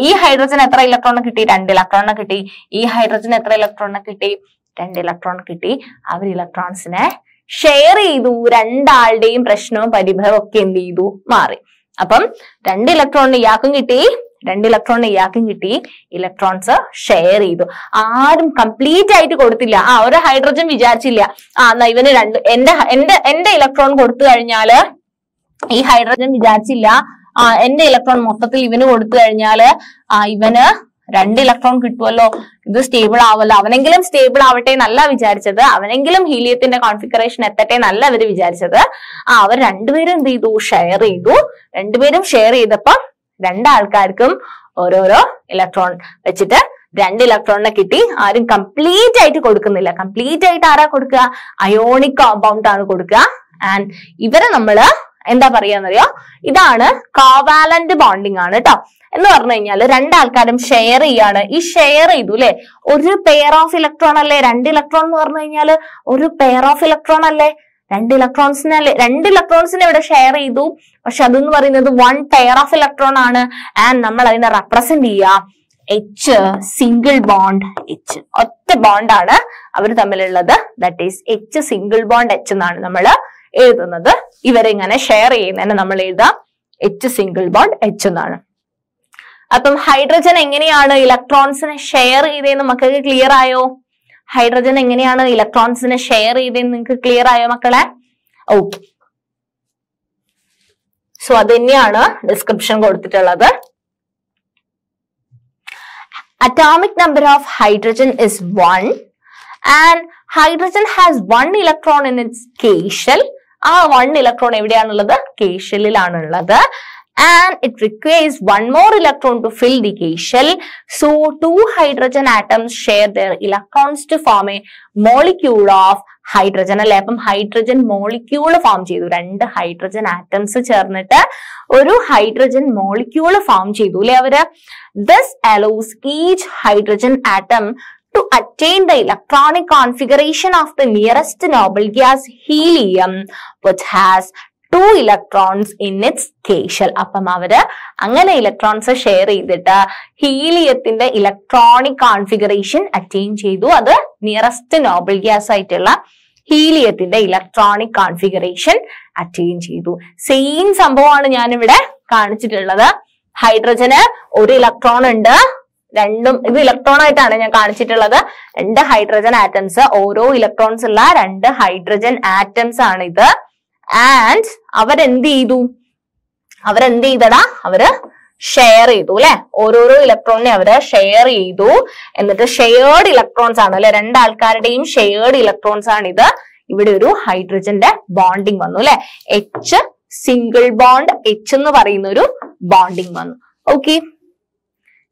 ഈ ഹൈഡ്രജൻ എത്ര ഇലക്ട്രോൺ കിട്ടി? 2 ഇലക്ട്രോൺ കിട്ടി. ഈ ഹൈഡ്രജൻ എത്ര ഇലക്ട്രോൺ കിട്ടി? 2 ഇലക്ട്രോൺ കിട്ടി. അവർ ഇലക്ട്രോൺസിനെ ഷെയർ ചെയ്തു. രണ്ടാളുടെയും പ്രശ്നവും പരിഭവവും ഒക്കെ എന്ത് ചെയ്തു? മാറി. അപ്പം 2 ഇലക്ട്രോൺ ഇയാൾക്കും കിട്ടി, 2 ഇലക്ട്രോൺ ഇയാൾക്കും കിട്ടി. ഇലക്ട്രോൺസ് ഷെയർ ചെയ്തു. ആരും കംപ്ലീറ്റ് ആയിട്ട് കൊടുത്തില്ല. ഒരു ഹൈഡ്രജൻ വിചാരിച്ചില്ല എന്നാ ഇവന് എന്റെ ഇലക്ട്രോൺ കൊടുത്തു കഴിഞ്ഞാല്, ഈ ഹൈഡ്രജൻ വിചാരിച്ചില്ല എന്റെ ഇലക്ട്രോൺ മൊത്തത്തിൽ ഇവന് കൊടുത്തു കഴിഞ്ഞാല് ഇവന് 2 ഇലക്ട്രോൺ കിട്ടുമല്ലോ, ഇത് സ്റ്റേബിൾ ആവല്ലോ, അവനെങ്കിലും സ്റ്റേബിൾ ആവട്ടെ എന്നല്ല വിചാരിച്ചത്, അവനെങ്കിലും ഹീലിയത്തിന്റെ കോൺഫിഗറേഷൻ എത്തട്ടെ എന്നല്ല അവര് വിചാരിച്ചത്. അവർ രണ്ടുപേരും എന്ത് ചെയ്തു? ഷെയർ ചെയ്തു. രണ്ടുപേരും ഷെയർ ചെയ്തപ്പം 2 ആൾക്കാർക്കും ഓരോരോ ഇലക്ട്രോൺ വെച്ചിട്ട് 2 ഇലക്ട്രോണിനെ കിട്ടി. ആരും കംപ്ലീറ്റ് ആയിട്ട് കൊടുക്കുന്നില്ല. കംപ്ലീറ്റ് ആയിട്ട് ആരാ കൊടുക്കുക? അയോണിക് കോമ്പൗണ്ട് ആണ് കൊടുക്കുക. ആൻഡ് ഇവരെ നമ്മള് എന്താ പറയാന്നറിയോ? ഇതാണ് കോവാലന്റ് ബോണ്ടിങ് ആണ് കേട്ടോ. എന്ന് പറഞ്ഞു കഴിഞ്ഞാല് 2 ആൾക്കാരും ഷെയർ ചെയ്യാണ്. ഈ ഷെയർ ചെയ്തു അല്ലെ, ഒരു പെയർ ഓഫ് ഇലക്ട്രോൺ അല്ലേ? 2 ഇലക്ട്രോൺ എന്ന് പറഞ്ഞു കഴിഞ്ഞാല് ഒരു പെയർ ഓഫ് ഇലക്ട്രോൺ അല്ലേ? 2 ഇലക്ട്രോൺസിനെ ഇവിടെ ഷെയർ ചെയ്തു. പക്ഷെ അതെന്ന് പറയുന്നത് 1 പെയർ ഓഫ് ഇലക്ട്രോൺ ആണ്. ആൻഡ് നമ്മൾ അതിനെ റെപ്രസെന്റ് ചെയ്യുക H, സിംഗിൾ ബോണ്ട് H. ഒറ്റ ബോണ്ടാണ് അവർ തമ്മിലുള്ളത്. That is H single bond H എന്നാണ് നമ്മൾ എഴുതുന്നത്. ഇവരിങ്ങനെ ഷെയർ ചെയ്യുന്നതിന് നമ്മൾ എഴുതാം H സിംഗിൾ ബോണ്ട് H എന്നാണ്. അപ്പം ഹൈഡ്രജൻ എങ്ങനെയാണ് ഇലക്ട്രോൺസിനെ ഷെയർ ചെയ്തതെന്ന് മക്കൾക്ക് ക്ലിയർ ആയോ? ഹൈഡ്രജൻ എങ്ങനെയാണ് ഇലക്ട്രോൺസിനെ ഷെയർ ചെയ്തതെന്ന് നിങ്ങൾക്ക് ക്ലിയർ ആയോ മക്കളെ? ഓക്കെ. സോ അത് തന്നെയാണ് ഡിസ്ക്രിപ്ഷൻ കൊടുത്തിട്ടുള്ളത്. Atomic number of hydrogen is 1 and hydrogen has 1 electron in its K shell. 1 electron എവിടെയാണുള്ളത്? K shellിലാണുള്ളത്. And it requires 1 more electron to fill the K shell. So 2 hydrogen atoms share their electrons to form a molecule of hydrogen. അല്ലെ, അപ്പം hydrogen molecule form ചെയ്തു. 2 hydrogen atoms ചേർന്നിട്ട് ഒരു hydrogen molecule form ചെയ്തു അല്ലെ അവര്. This allows each hydrogen atom to attain the electronic configuration of the nearest noble gas helium, which has 2 electrons in its K shell. അപ്പം അവര് അങ്ങനെ electrons share ചെയ്തിട്ട് ഹീലിയത്തിന്റെ ഇലക്ട്രോണിക് കോൺഫിഗറേഷൻ അറ്റൈൻ ചെയ്തു. അത് nearest noble gas ആയിട്ടുള്ള ഹീലിയത്തിന്റെ electronic configuration attain ചെയ്തു. Same സംഭവമാണ് ഞാനിവിടെ കാണിച്ചിട്ടുള്ളത്. ഹൈഡ്രജന് 1 ഇലക്ട്രോൺ ഉണ്ട്. ഇത് ഇലക്ട്രോൺ ആയിട്ടാണ് ഞാൻ കാണിച്ചിട്ടുള്ളത്. 2 ഹൈഡ്രജൻ ആറ്റംസ്, ഓരോ ഇലക്ട്രോൺസ് ഉള്ള 2 ഹൈഡ്രജൻ ആറ്റംസ് ആണ് ഇത്. ആൻഡ് അവരെന്ത് ചെയ്തടാ? അവര് ഷെയർ ചെയ്തു അല്ലെ. ഓരോരോ ഇലക്ട്രോണിനെ അവര് ഷെയർ ചെയ്തു. എന്നിട്ട് ഷെയർഡ് ഇലക്ട്രോൺസ് ആണ് അല്ലെ, 2 ആൾക്കാരുടെയും ഷെയർഡ് ഇലക്ട്രോൺസ് ആണ് ഇത്. ഇവിടെ ഒരു ഹൈഡ്രജന്റെ ബോണ്ടിങ് വന്നു അല്ലെ. H സിംഗിൾ ബോണ്ട് H എന്ന് പറയുന്ന ഒരു ബോണ്ടിങ് വന്നു. Okay.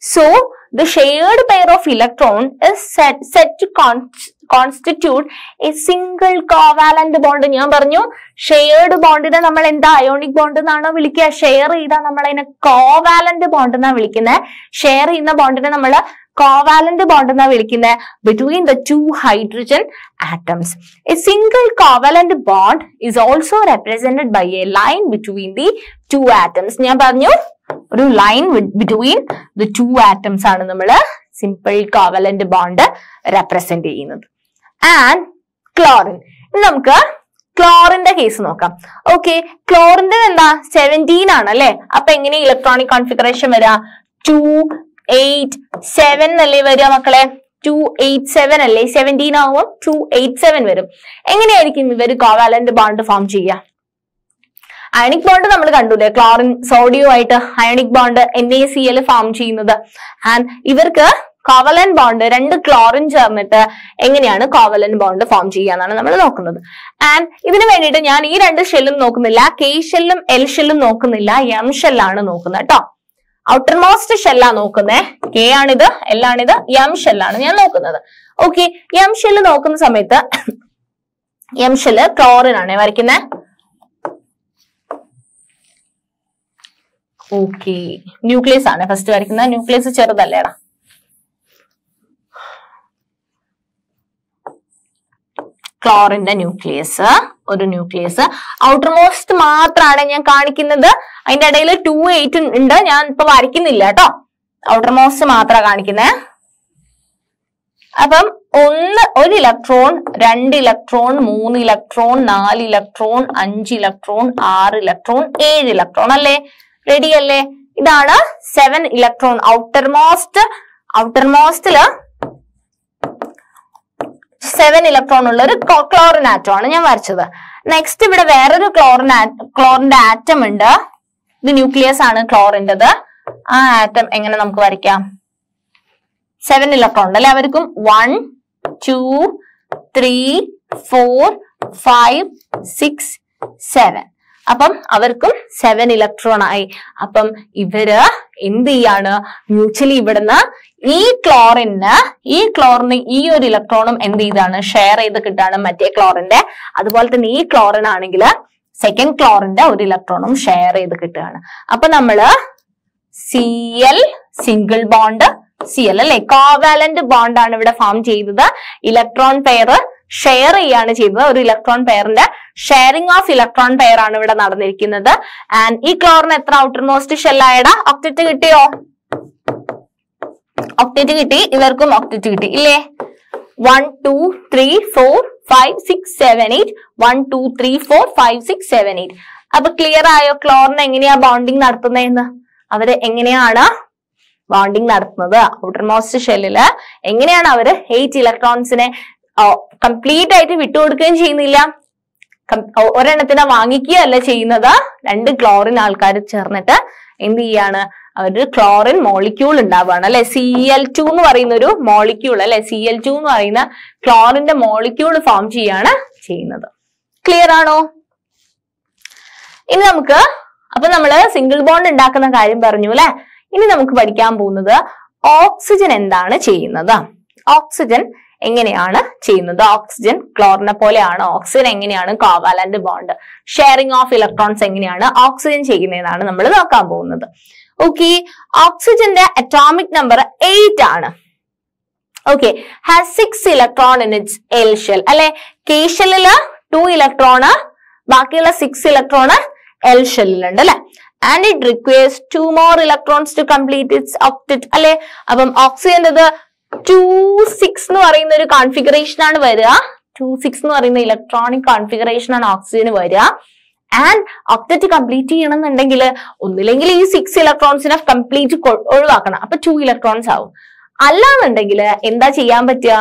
So the shared pair of electron is set to constitute a single covalent bond. ഞാൻ പറഞ്ഞു ഷെയർഡ് ബോണ്ടിനെ നമ്മൾ എന്താ അയോണിക് ബോണ്ട് എന്നാണോ വിളിക്കുക? ഷെയർ ചെയ്താൽ നമ്മൾ അതിനെ കോവാലന്റ് ബോണ്ട് എന്നാ വിളിക്കുന്നത്. ഷെയർ ചെയ്യുന്ന ബോണ്ടിനെ നമ്മൾ covalent bond എന്നാ വിളിക്കുന്നത് between the 2 hydrogen atoms. A single covalent bond is also represented by a line between the 2 atoms. ഞാൻ പറഞ്ഞു ഒരു ലൈൻ ബിറ്റ്വീൻ ദ 2 ആറ്റംസ് ആണ് നമ്മൾ സിമ്പിൾ കോവലന്റ് ബോണ്ട് റെപ്രസെന്റ് ചെയ്യുന്നത്. ആൻഡ് ക്ലോറിൻ, നമുക്ക് ക്ലോറിന്റെ കേസ് നോക്കാം. ഓക്കെ, ക്ലോറിന്റെ എന്താ 17 ആണ് അല്ലെ. അപ്പൊ എങ്ങനെ ഇലക്ട്രോണിക് കോൺഫിഗറേഷൻ വരാ? 287 അല്ലേ വരിക മക്കളെ? 287 അല്ലേ? 17 ആവുമ്പോൾ 287 വരും. എങ്ങനെയായിരിക്കും ഇവര് കോവാലന്റ് ബോണ്ട് ഫോം ചെയ്യുക? അയണിക് ബോണ്ട് നമ്മൾ കണ്ടൂല്ലേ, ക്ലോറിൻ സോഡിയം ആയിട്ട് അയണിക് ബോണ്ട് NaCl ഫോം ചെയ്യുന്നത്. ആൻഡ് ഇവർക്ക് കോവലന്റ് ബോണ്ട് 2 ക്ലോറിൻ ചേർന്നിട്ട് എങ്ങനെയാണ് കോവലന്റ് ബോണ്ട് ഫോം ചെയ്യാന്നാണ് നമ്മൾ നോക്കുന്നത്. ആൻഡ് ഇതിനു വേണ്ടിയിട്ട് ഞാൻ ഈ 2 ഷെല്ലും നോക്കുന്നില്ല, K ഷെല്ലും L ഷെല്ലും നോക്കുന്നില്ല, M ഷെല്ലാണ് നോക്കുന്നത് കേട്ടോ. ഔട്ടർ മോസ്റ്റ് ഷെല്ലാ നോക്കുന്നത്. K ആണിത്, L ആണിത്, M ഷെല്ലാണ് ഞാൻ നോക്കുന്നത്. ഓക്കെ, M ഷെല്ല് നോക്കുന്ന സമയത്ത് M ഷെല്ല് ക്ലോറിൻ ആണ് വരയ്ക്കുന്നത്. ഓക്കെ, ന്യൂക്ലിയസ് ആണ് ഫസ്റ്റ് വരയ്ക്കുന്നത്. ന്യൂക്ലിയസ് ചെറുതല്ലേടാ. ക്ലോറിന്റെ ന്യൂക്ലിയസ്, ഒരു ന്യൂക്ലിയസ്. ഔട്ടർ മോസ്റ്റ് മാത്രമാണ് ഞാൻ കാണിക്കുന്നത്. അതിന്റെ ഇടയിൽ 2, 8 ഉണ്ട്. ഞാൻ ഇപ്പൊ വരയ്ക്കുന്നില്ല കേട്ടോ. ഔട്ടർ മോസ്റ്റ് മാത്രമാണ് കാണിക്കുന്നത്. അപ്പം 1 electron, 2 electron, 3 electron, 4 electron, 5 electron, 6 electron, 7 electron അല്ലേ? റെഡി അല്ലേ? ഇതാണ് 7 ഇലക്ട്രോൺ. ഔട്ടർ മോസ്റ്റില് 7 ഇലക്ട്രോൺ ഉള്ള ഒരു ക്ലോറിൻ ആറ്റം ആണ് ഞാൻ വരച്ചത്. നെക്സ്റ്റ് ഇവിടെ വേറൊരു ക്ലോറിന്റെ ആറ്റം ഉണ്ട്. ഇത് ന്യൂക്ലിയസ് ആണ് ക്ലോറിൻ്റെത്. ആ ആറ്റം എങ്ങനെ നമുക്ക് വരയ്ക്കാം? 7 ഇലക്ട്രോൺ ഉണ്ട് അല്ലെ? അവർക്കും 1, 2, 3, 4, 5, 6, 7. അപ്പം അവർക്കും 7 ഇലക്ട്രോൺ ആയി. അപ്പം ഇവര് എന്ത് ചെയ്യാണ്? മ്യൂച്വലി ഇവിടുന്ന് ഈ ക്ലോറിന് ഈ ഒരു ഇലക്ട്രോണും എന്ത് ചെയ്താണ്? ഷെയർ ചെയ്ത് കിട്ടാണ് മറ്റേ ക്ലോറിന്റെ. അതുപോലെ തന്നെ ഈ ക്ലോറിൻ ആണെങ്കിൽ സെക്കൻഡ് ക്ലോറിന്റെ ഒരു ഇലക്ട്രോണും ഷെയർ ചെയ്ത് കിട്ടുകയാണ്. അപ്പൊ നമ്മള് Cl സിംഗിൾ ബോണ്ട് Cl അല്ലെ, കോവാലന്റ് ബോണ്ട് ആണ് ഇവിടെ ഫോം ചെയ്തത്. ഇലക്ട്രോൺ പെയർ ഷെയർ ചെയ്യാണ് ചെയ്തത്. ഒരു ഇലക്ട്രോൺ പെയറിന്റെ ഷെയറിംഗ് ഓഫ് ഇലക്ട്രോൺ പെയർ ആണ് ഇവിടെ നടന്നിരിക്കുന്നത്. ആൻഡ് ഈ ക്ലോറിന് എത്ര ഔട്ടർ മോസ്റ്റ് ഷെല്ലായടാ? ഒക്ടറ്റ് കിട്ടിയോ? ഒക്ടറ്റ് കിട്ടി. ഇവർക്കും ഒക്ടറ്റ് കിട്ടി ഇല്ലേ? 1, 2, 3, 4, 5, 6, 7, 8. 1, 2, 3, 4, 5, 6, 7, 8. അപ്പൊ ക്ലിയർ ആയോ ക്ലോറിന് എങ്ങനെയാ ബോണ്ടിങ് നടത്തുന്നതെന്ന്? അവര് എങ്ങനെയാണ് ബോണ്ടിങ് നടത്തുന്നത്? ഔട്ടർ മോസ്റ്റ് ഷെല്ലില് എങ്ങനെയാണ് അവര് 8 ഇലക്ട്രോൺസിനെ കംപ്ലീറ്റ് ആയിട്ട് വിട്ടുകൊടുക്കുകയും ചെയ്യുന്നില്ല, ഒരെണ്ണത്തിനെ വാങ്ങിക്കുകയല്ല ചെയ്യുന്നത്. 2 ക്ലോറിൻ ആൾക്കാർ ചേർന്നിട്ട് എന്ത് ചെയ്യാണ്? അവര് ക്ലോറിൻ മോളിക്യൂൾ ഉണ്ടാവുകയാണ് അല്ലെ? Cl2 എന്ന് പറയുന്ന ഒരു മോളിക്യൂൾ അല്ലെ? Cl2 എന്ന് പറയുന്ന ക്ലോറിന്റെ മോളിക്യൂൾ ഫോം ചെയ്യാണ് ചെയ്യുന്നത്. ക്ലിയർ ആണോ? ഇനി നമുക്ക്, അപ്പൊ നമ്മള് സിംഗിൾ ബോണ്ട് ഉണ്ടാക്കുന്ന കാര്യം പറഞ്ഞു അല്ലെ? ഇനി നമുക്ക് പഠിക്കാൻ പോകുന്നത് ഓക്സിജൻ എന്താണ് ചെയ്യുന്നത്. ഓക്സിജൻ എങ്ങനെയാണ് ചെയ്യുന്നത്? ഓക്സിജൻ ക്ലോറിനെ പോലെയാണ്. ഓക്സിജൻ എങ്ങനെയാണ് covalent bond sharing of electrons എങ്ങനെയാണ് ഓക്സിജൻ ചെയ്യുന്നതെന്നാണ് നമ്മൾ നോക്കാൻ പോകുന്നത്. ഓക്കെ, ഓക്സിജന്റെ അറ്റോമിക് നമ്പർ 8 ആണ്. Okay, has 6 electron in its L shell അല്ലെ? കെ ഷെല്ലില് 2 ഇലക്ട്രോണ്, ബാക്കിയുള്ള 6 ഇലക്ട്രോണ് എൽ ഷെല്ലിലുണ്ട് അല്ലെ? And it requires 2 more electrons to complete its octet അല്ലെ? അപ്പം ഓക്സിജന്റേത് 2,6 എന്ന് പറയുന്ന ഒരു കോൺഫിഗറേഷൻ ആണ് വരിക. 2,6 എന്ന് പറയുന്ന ഇലക്ട്രോണിക് കോൺഫിഗറേഷൻ ആണ് ഓക്സിജന് വരിക. ആൻഡ് ഒക്ടറ്റ് കംപ്ലീറ്റ് ചെയ്യണമെന്നുണ്ടെങ്കിൽ ഒന്നില്ലെങ്കിൽ ഈ 6 ഇലക്ട്രോൺസിനെ കംപ്ലീറ്റ് ഒഴിവാക്കണം. അപ്പൊ 2 ഇലക്ട്രോൺസ് ആവും. അല്ലാന്നുണ്ടെങ്കിൽ എന്താ ചെയ്യാൻ പറ്റുക?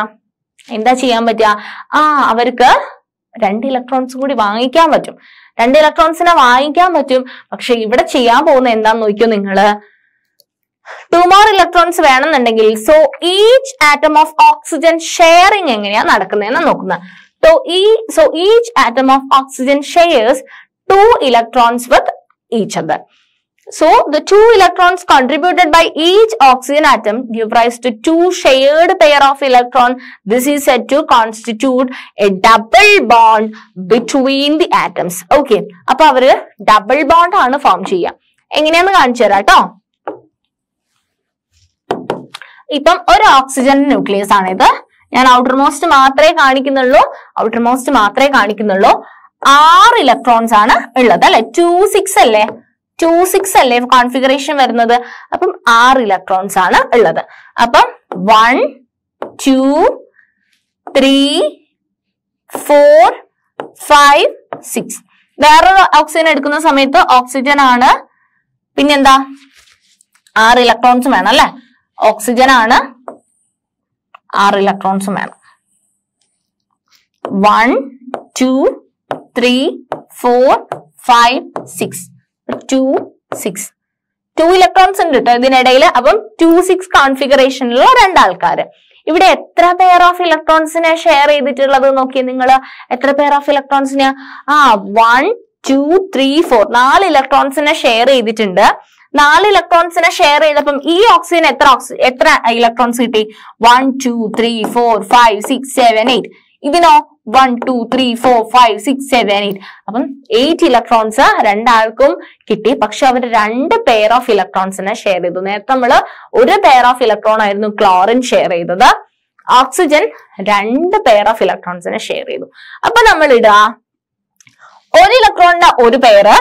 അവർക്ക് 2 ഇലക്ട്രോൺസ് കൂടി വാങ്ങിക്കാൻ പറ്റും. 2 ഇലക്ട്രോൺസിനെ വാങ്ങിക്കാൻ പറ്റും. പക്ഷെ ഇവിടെ ചെയ്യാൻ പോകുന്ന എന്താന്ന് നോക്കിയോ നിങ്ങള്? 2 more ഇലക്ട്രോൺസ് വേണമെന്നുണ്ടെങ്കിൽ so each atom of oxygen sharing എങ്ങനെയാ നടക്കുന്നതെന്ന് നോക്കുന്നത്. So each atom of oxygen shares 2 electrons with each other. So the 2 electrons contributed by each oxygen atom give rise to 2 shared pair of electron. This is said to constitute a double bond between the atoms. Okay, അപ്പൊ അവര് double bond ആണ് form ചെയ്യുക. എങ്ങനെയാന്ന് കാണിച്ചു തരാം കേട്ടോ. ഇപ്പം ഒരു ഓക്സിജൻ ന്യൂക്ലിയസ് ആണിത്. ഞാൻ ഔട്ടർ മോസ്റ്റ് മാത്രമേ കാണിക്കുന്നുള്ളൂ. 6 ഇലക്ട്രോൺസ് ആണ് ഉള്ളത് അല്ലെ? 2,6 അല്ലേ? 2,6 അല്ലേ കോൺഫിഗറേഷൻ വരുന്നത്? അപ്പം 6 ഇലക്ട്രോൺസ് ആണ് ഉള്ളത്. അപ്പം 1, 2, 3, 4, 5, 6. വേറൊരു ഓക്സിജൻ എടുക്കുന്ന സമയത്ത് ഓക്സിജൻ ആണ്, പിന്നെന്താ 6 ഇലക്ട്രോൺസും വേണം അല്ലെ? ഓക്സിജൻ ആണ്, 6 ഇലക്ട്രോൺസും വേണം. 1, 2, 3, 4, 5, 6. 2 ഇലക്ട്രോൺസ് ഉണ്ട് കേട്ടോ ഇതിനിടയിൽ. അപ്പം 2,6 കോൺഫിഗറേഷനിലുള്ള 2 ആൾക്കാര്. ഇവിടെ എത്ര പെയർ ഓഫ് ഇലക്ട്രോൺസിനെ ഷെയർ ചെയ്തിട്ടുള്ളത് നോക്കിയേ നിങ്ങള്? എത്ര പെയർ ഓഫ് ഇലക്ട്രോൺസിനെ? 1, 2, 3, 4 4 ഇലക്ട്രോൺസിനെ ഷെയർ ചെയ്തിട്ടുണ്ട്. 4 ഇലക്ട്രോൺസിനെ ഷെയർ ചെയ്തപ്പം ഈ ഓക്സിജൻ എത്ര ഇലക്ട്രോൺസ് കിട്ടി? 1, 2, 3, 4, 5, 6, 7, 8. ഇതിനോ 1 2 3 4 5 6 7 8. അപ്പം 8 ഇലക്ട്രോൺസ് രണ്ടാൾക്കും കിട്ടി. പക്ഷെ അവർ 2 പെയർ ഓഫ് ഇലക്ട്രോൺസിനെ ഷെയർ ചെയ്തു. നേരത്തെ നമ്മള് ഒരു പെയർ ഓഫ് ഇലക്ട്രോൺ ആയിരുന്നു ക്ലോറിൻ ഷെയർ ചെയ്തത്. ഓക്സിജൻ 2 പെയർ ഓഫ് ഇലക്ട്രോൺസിനെ ഷെയർ ചെയ്തു. അപ്പൊ നമ്മൾ ഇടുക ഒരു ഇലക്ട്രോണിന്റെ ഒരു പെയറ്,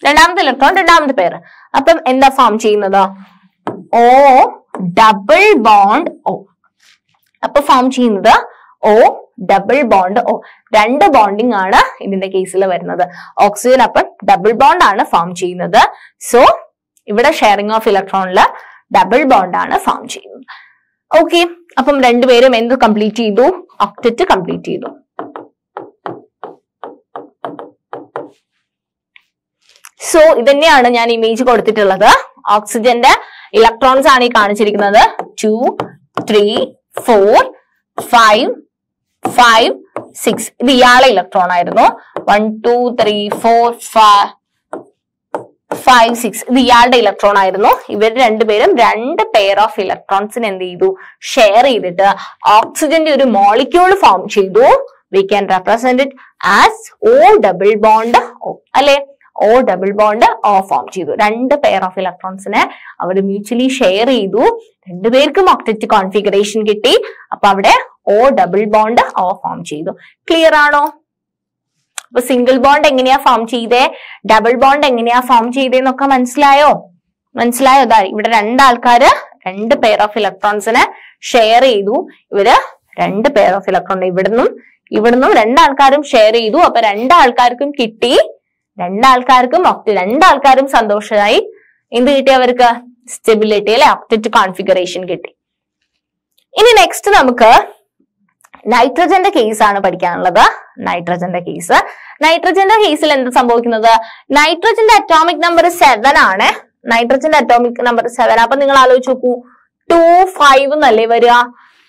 രണ്ടാമത്തെ ഇലക്ട്രോൺ രണ്ടാമത്തെ പെയർ. അപ്പം എന്താ ഫോം ചെയ്യുന്നത്? ഓ ഡബിൾ ബോണ്ട് ഓ. അപ്പൊ ഫോം ചെയ്യുന്നത് ഓ ഡബിൾ ബോണ്ട് ഓ. 2 ബോണ്ടിങ് ആണ് ഇതിന്റെ കേസിൽ വരുന്നത്. ഓക്സിജൻ അപ്പം ഡബിൾ ബോണ്ട് ആണ് ഫോം ചെയ്യുന്നത്. സോ ഇവിടെ ഷെയറിംഗ് ഓഫ് ഇലക്ട്രോണില് ഡബിൾ ബോണ്ട് ആണ് ഫോം ചെയ്യുന്നത്. ഓക്കെ, അപ്പം രണ്ടുപേരും എന്ത് കംപ്ലീറ്റ് ചെയ്തു? ഒക്ടറ്റ് കംപ്ലീറ്റ് ചെയ്തു. സോ ഇതന്നെയാണ് ഞാൻ ഇമേജ് കൊടുത്തിട്ടുള്ളത്. ഓക്സിജന്റെ ഇലക്ട്രോൺസ് ആണ് ഈ കാണിച്ചിരിക്കുന്നത്. 2 3 4 5 5 6. ഇത് ഇയാളെ ഇലക്ട്രോൺ ആയിരുന്നു. 1 2 3 4 5 6. ഇത് ഇയാളുടെ ഇലക്ട്രോൺ ആയിരുന്നു. ഇവർ രണ്ടുപേരും 2 പെയർ ഓഫ് ഇലക്ട്രോൺസിന് എന്ത് ചെയ്തു? ഷെയർ ചെയ്തിട്ട് ഓക്സിജന്റെ ഒരു മോളിക്യൂൾ ഫോം ചെയ്തു. We can represent it as O double bond O അല്ലെ? O double bond O form ചെയ്തു. 2 പെയർ ഓഫ് ഇലക്ട്രോൺസിനെ അവർ മ്യൂച്വലി ഷെയർ ചെയ്തു. രണ്ടുപേർക്കും ഒക്ടറ്റ് കോൺഫിഗറേഷൻ കിട്ടി. അപ്പൊ അവിടെ O double bond O form ചെയ്തു. ക്ലിയർ ആണോ? അപ്പൊ സിംഗിൾ ബോണ്ട് എങ്ങനെയാ ഫോം ചെയ്തേ, ഡബിൾ ബോണ്ട് എങ്ങനെയാ ഫോം ചെയ്തേന്നൊക്കെ മനസ്സിലായോ? മനസ്സിലായോ? ഇവിടെ 2 ആൾക്കാര് 2 പെയർ ഓഫ് ഇലക്ട്രോൺസിനെ ഷെയർ ചെയ്തു. ഇവര് 2 പെയർ ഓഫ് ഇലക്ട്രോൺ ഇവിടുന്നും 2 ആൾക്കാരും ഷെയർ ചെയ്തു. അപ്പൊ 2 ആൾക്കാർക്കും കിട്ടി. 2 ആൾക്കാർക്കും 2 ആൾക്കാരും സന്തോഷമായി. എന്ത് കിട്ടി അവർക്ക്? സ്റ്റെബിലിറ്റി അല്ലെ, ഒക്ടറ്റ് കോൺഫിഗറേഷൻ കിട്ടി. ഇനി നെക്സ്റ്റ് നമുക്ക് നൈട്രജന്റെ കേസ് ആണ് പഠിക്കാനുള്ളത്. നൈട്രജന്റെ കേസിൽ എന്ത് സംഭവിക്കുന്നത്? നൈട്രജന്റെ അറ്റോമിക് നമ്പർ 7 ആണ്. നൈട്രജന്റെ അറ്റോമിക് നമ്പർ 7. അപ്പൊ നിങ്ങൾ ആലോചിച്ച് നോക്കൂ, 2 5 എന്നല്ലേ വരിക?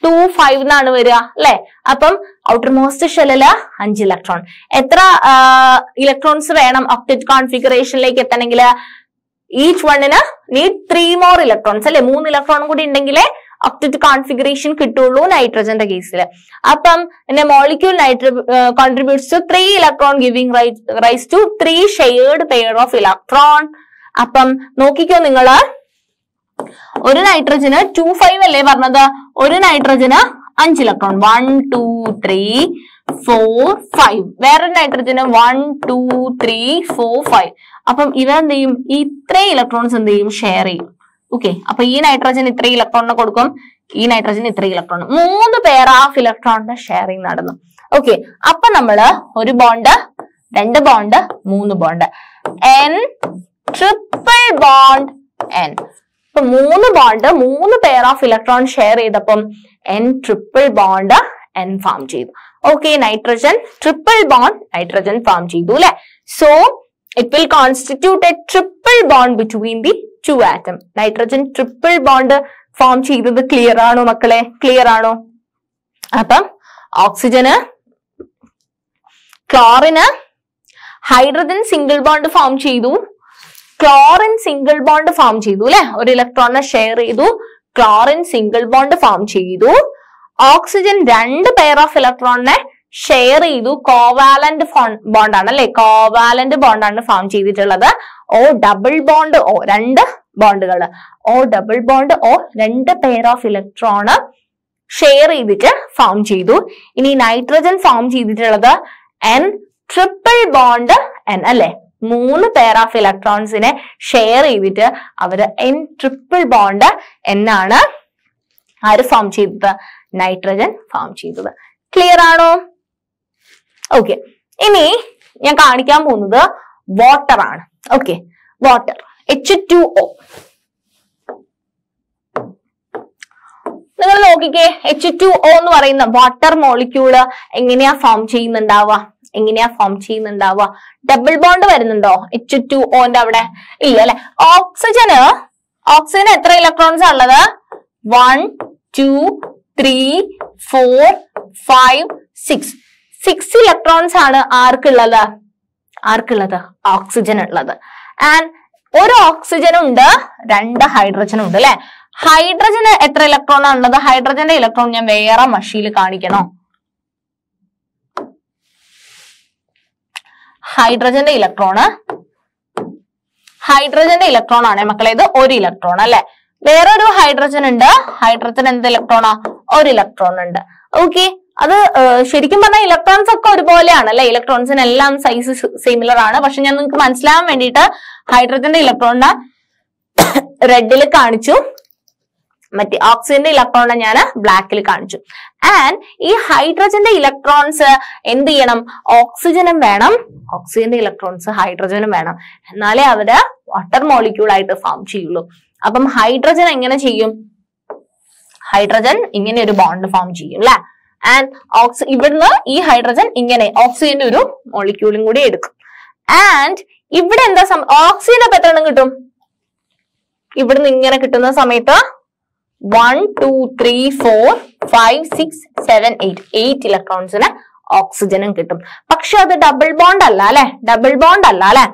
2 5 എന്നാണ് വരിക അല്ലെ? അപ്പം ഔട്ടർ മോസ്റ്റ് ഷെല്ലില് 5 ഇലക്ട്രോൺ. എത്ര ഇലക്ട്രോൺസ് വേണം ഒക്ടറ്റ് കോൺഫിഗറേഷനിലേക്ക് എത്തണമെങ്കിൽ? ഈച്ച് വണ്ണിന് നീഡ് 3 മോർ ഇലക്ട്രോൺസ് അല്ലെ? 3 ഇലക്ട്രോൺ കൂടി ഉണ്ടെങ്കിലേ ഒക്ടറ്റ് കോൺഫിഗറേഷൻ കിട്ടുള്ളൂ നൈട്രജന്റെ കേസിൽ. അപ്പം molecule contributes to 3 electron giving rise to 3 shared pair of electron. അപ്പം നോക്കിക്കോ നിങ്ങള്, ഒരു നൈട്രജന് 2 5 അല്ലേ പറഞ്ഞത്? ഒരു നൈട്രജന് 5 ഇലക്ട്രോൺ, 1 2 3 4 5. വേറൊരു നൈട്രജന് 1 2 3 4 5. അപ്പം ഇവരെന്ത് ചെയ്യും? ഈ 3 ഇലക്ട്രോൺസ് എന്ത് ചെയ്യും? ഷെയർ ചെയ്യും. ഓക്കെ, അപ്പൊ ഈ നൈട്രജൻ 3 ഇലക്ട്രോണിനെ കൊടുക്കും, ഈ നൈട്രജൻ 3 ഇലക്ട്രോൺ. 3 പെയർ ഓഫ് ഇലക്ട്രോണിന്റെ ഷെയറിംഗ് നടന്നു. ഓക്കെ, അപ്പൊ നമ്മള് 1 bond 2 bond 3 bond N triple bond N. ഇപ്പൊ 3 bond 3 pair of electron share ചെയ്തപ്പം N triple bond N form ചെയ്തു. Okay, nitrogen triple bond nitrogen form ചെയ്തു അല്ലെ? So it will constitute a triple bond between the 2 atom. നൈട്രജൻ triple ബോണ്ട് ഫോം ചെയ്തത് clear ആണോ മക്കളെ? ക്ലിയർ ആണോ? അപ്പം ഓക്സിജന് ക്ലോറിന് ഹൈഡ്രജൻ സിംഗിൾ ബോണ്ട് ഫോം ചെയ്തു, ക്ലോറിൻ സിംഗിൾ ബോണ്ട് ഫോം ചെയ്തു അല്ലെ? ഒരു ഇലക്ട്രോണിനെ ഷെയർ ചെയ്തു, ക്ലോറിൻ സിംഗിൾ ബോണ്ട് ഫോം ചെയ്തു. ഓക്സിജൻ 2 പെയർ ഓഫ് ഇലക്ട്രോണിനെ ഷെയർ ചെയ്തു. കോവാലന്റ് ബോണ്ട് ആണ് അല്ലെ? കോവാലന്റ് ബോണ്ടാണ് ഫോം ചെയ്തിട്ടുള്ളത്. ഓ ഡബിൾ ബോണ്ട് ഓ, 2 ബോണ്ടുകൾ O double bond O, 2 pair of electron share ചെയ്തിട്ട് ഫോം ചെയ്തു. ഇനി നൈട്രജൻ ഫോം ചെയ്തിട്ടുള്ളത് N ട്രിപ്പിൾ ബോണ്ട് N അല്ലെ? 3 പെയർ ഓഫ് ഇലക്ട്രോൺസിനെ ഷെയർ ചെയ്തിട്ട് അവര് N ട്രിപ്പിൾ ബോണ്ട് N ആണ് ആര് ഫോം ചെയ്തത്? നൈട്രജൻ ഫോം ചെയ്തത്. ക്ലിയർ ആണോ? ഓക്കെ, ഇനി ഞാൻ കാണിക്കാൻ പോകുന്നത് വാട്ടർ ആണ്. Okay, water H2O. നിങ്ങൾ നോക്കിക്കേ, H2O എന്ന് പറയുന്ന വാട്ടർ മോളിക്യൂള് എങ്ങനെയാ ഫോം ചെയ്യുന്നുണ്ടാവുക? ഡബിൾ ബോണ്ട് വരുന്നുണ്ടോ H2Oന്റെ അവിടെ? ഇല്ല അല്ലെ? ഓക്സിജന് എത്ര ഇലക്ട്രോൺസ് ഉള്ളത്? 1 2 3 4 5 6. 6 ഇലക്ട്രോൺസ് ആണ് ആർക്കുള്ളത്? ഓക്സിജൻ ഉള്ളത്. ആൻഡ് ഒരു ഓക്സിജൻ ഉണ്ട്, 2 ഹൈഡ്രജൻ ഉണ്ട് അല്ലെ? ഹൈഡ്രജന് എത്ര ഇലക്ട്രോൺ ആണുള്ളത്? ഹൈഡ്രജന്റെ ഇലക്ട്രോൺ ഞാൻ വേറെ മഷിയിൽ കാണിക്കണോ? ഹൈഡ്രജന്റെ ഇലക്ട്രോണ്, ഹൈഡ്രജന്റെ ഇലക്ട്രോൺ ആണ് മക്കളെ ഇത്, ഒരു ഇലക്ട്രോൺ അല്ലെ. വേറൊരു ഹൈഡ്രജൻ ഉണ്ട്, ഹൈഡ്രജൻ എന്ത് ഇലക്ട്രോണാ, ഒരു ഇലക്ട്രോൺ ഉണ്ട്. ഓക്കെ, അത് ശരിക്കും പറഞ്ഞാൽ ഇലക്ട്രോൺസ് ഒക്കെ ഒരുപോലെയാണ് അല്ലെ, ഇലക്ട്രോൺസിന് എല്ലാം സൈസ് സിമിലർ ആണ്. പക്ഷെ ഞാൻ നിങ്ങൾക്ക് മനസ്സിലാവാൻ വേണ്ടിയിട്ട് ഹൈഡ്രജന്റെ ഇലക്ട്രോണിനെ റെഡിൽ കാണിച്ചു, മറ്റേ ഓക്സിജന്റെ ഇലക്ട്രോണിനെ ഞാൻ ബ്ലാക്കിൽ കാണിച്ചു. ആൻഡ് ഈ ഹൈഡ്രജന്റെ ഇലക്ട്രോൺസ് എന്ത് ചെയ്യണം, ഓക്സിജനും വേണം, ഓക്സിജന്റെ ഇലക്ട്രോൺസ് ഹൈഡ്രജനും വേണം, എന്നാലേ അവര് വാട്ടർ മോളിക്യൂൾ ആയിട്ട് ഫോം ചെയ്യുള്ളൂ. അപ്പം ഹൈഡ്രജൻ എങ്ങനെ ചെയ്യും, ഹൈഡ്രജൻ ഇങ്ങനെ ഒരു ബോണ്ട് ഫോം ചെയ്യും അല്ലെ. ആൻഡ് ഇവിടുന്ന് ഈ ഹൈഡ്രജൻ ഇങ്ങനെ ഓക്സിജന്റെ ഒരു മോളിക്യൂളും കൂടി എടുക്കും. ആൻഡ് ഇവിടെ എന്താ ഓക്സിജൻ അപ്പൊ എത്ര എണ്ണം കിട്ടും, ഇവിടുന്ന് ഇങ്ങനെ കിട്ടുന്ന സമയത്ത് 1 2 3 4 5 6 7 8 ഇലക്ട്രോൺസിന് ഓക്സിജനും കിട്ടും. പക്ഷെ അത് ഡബിൾ ബോണ്ട് അല്ല അല്ലെ, ഡബിൾ ബോണ്ട് അല്ല അല്ലെ,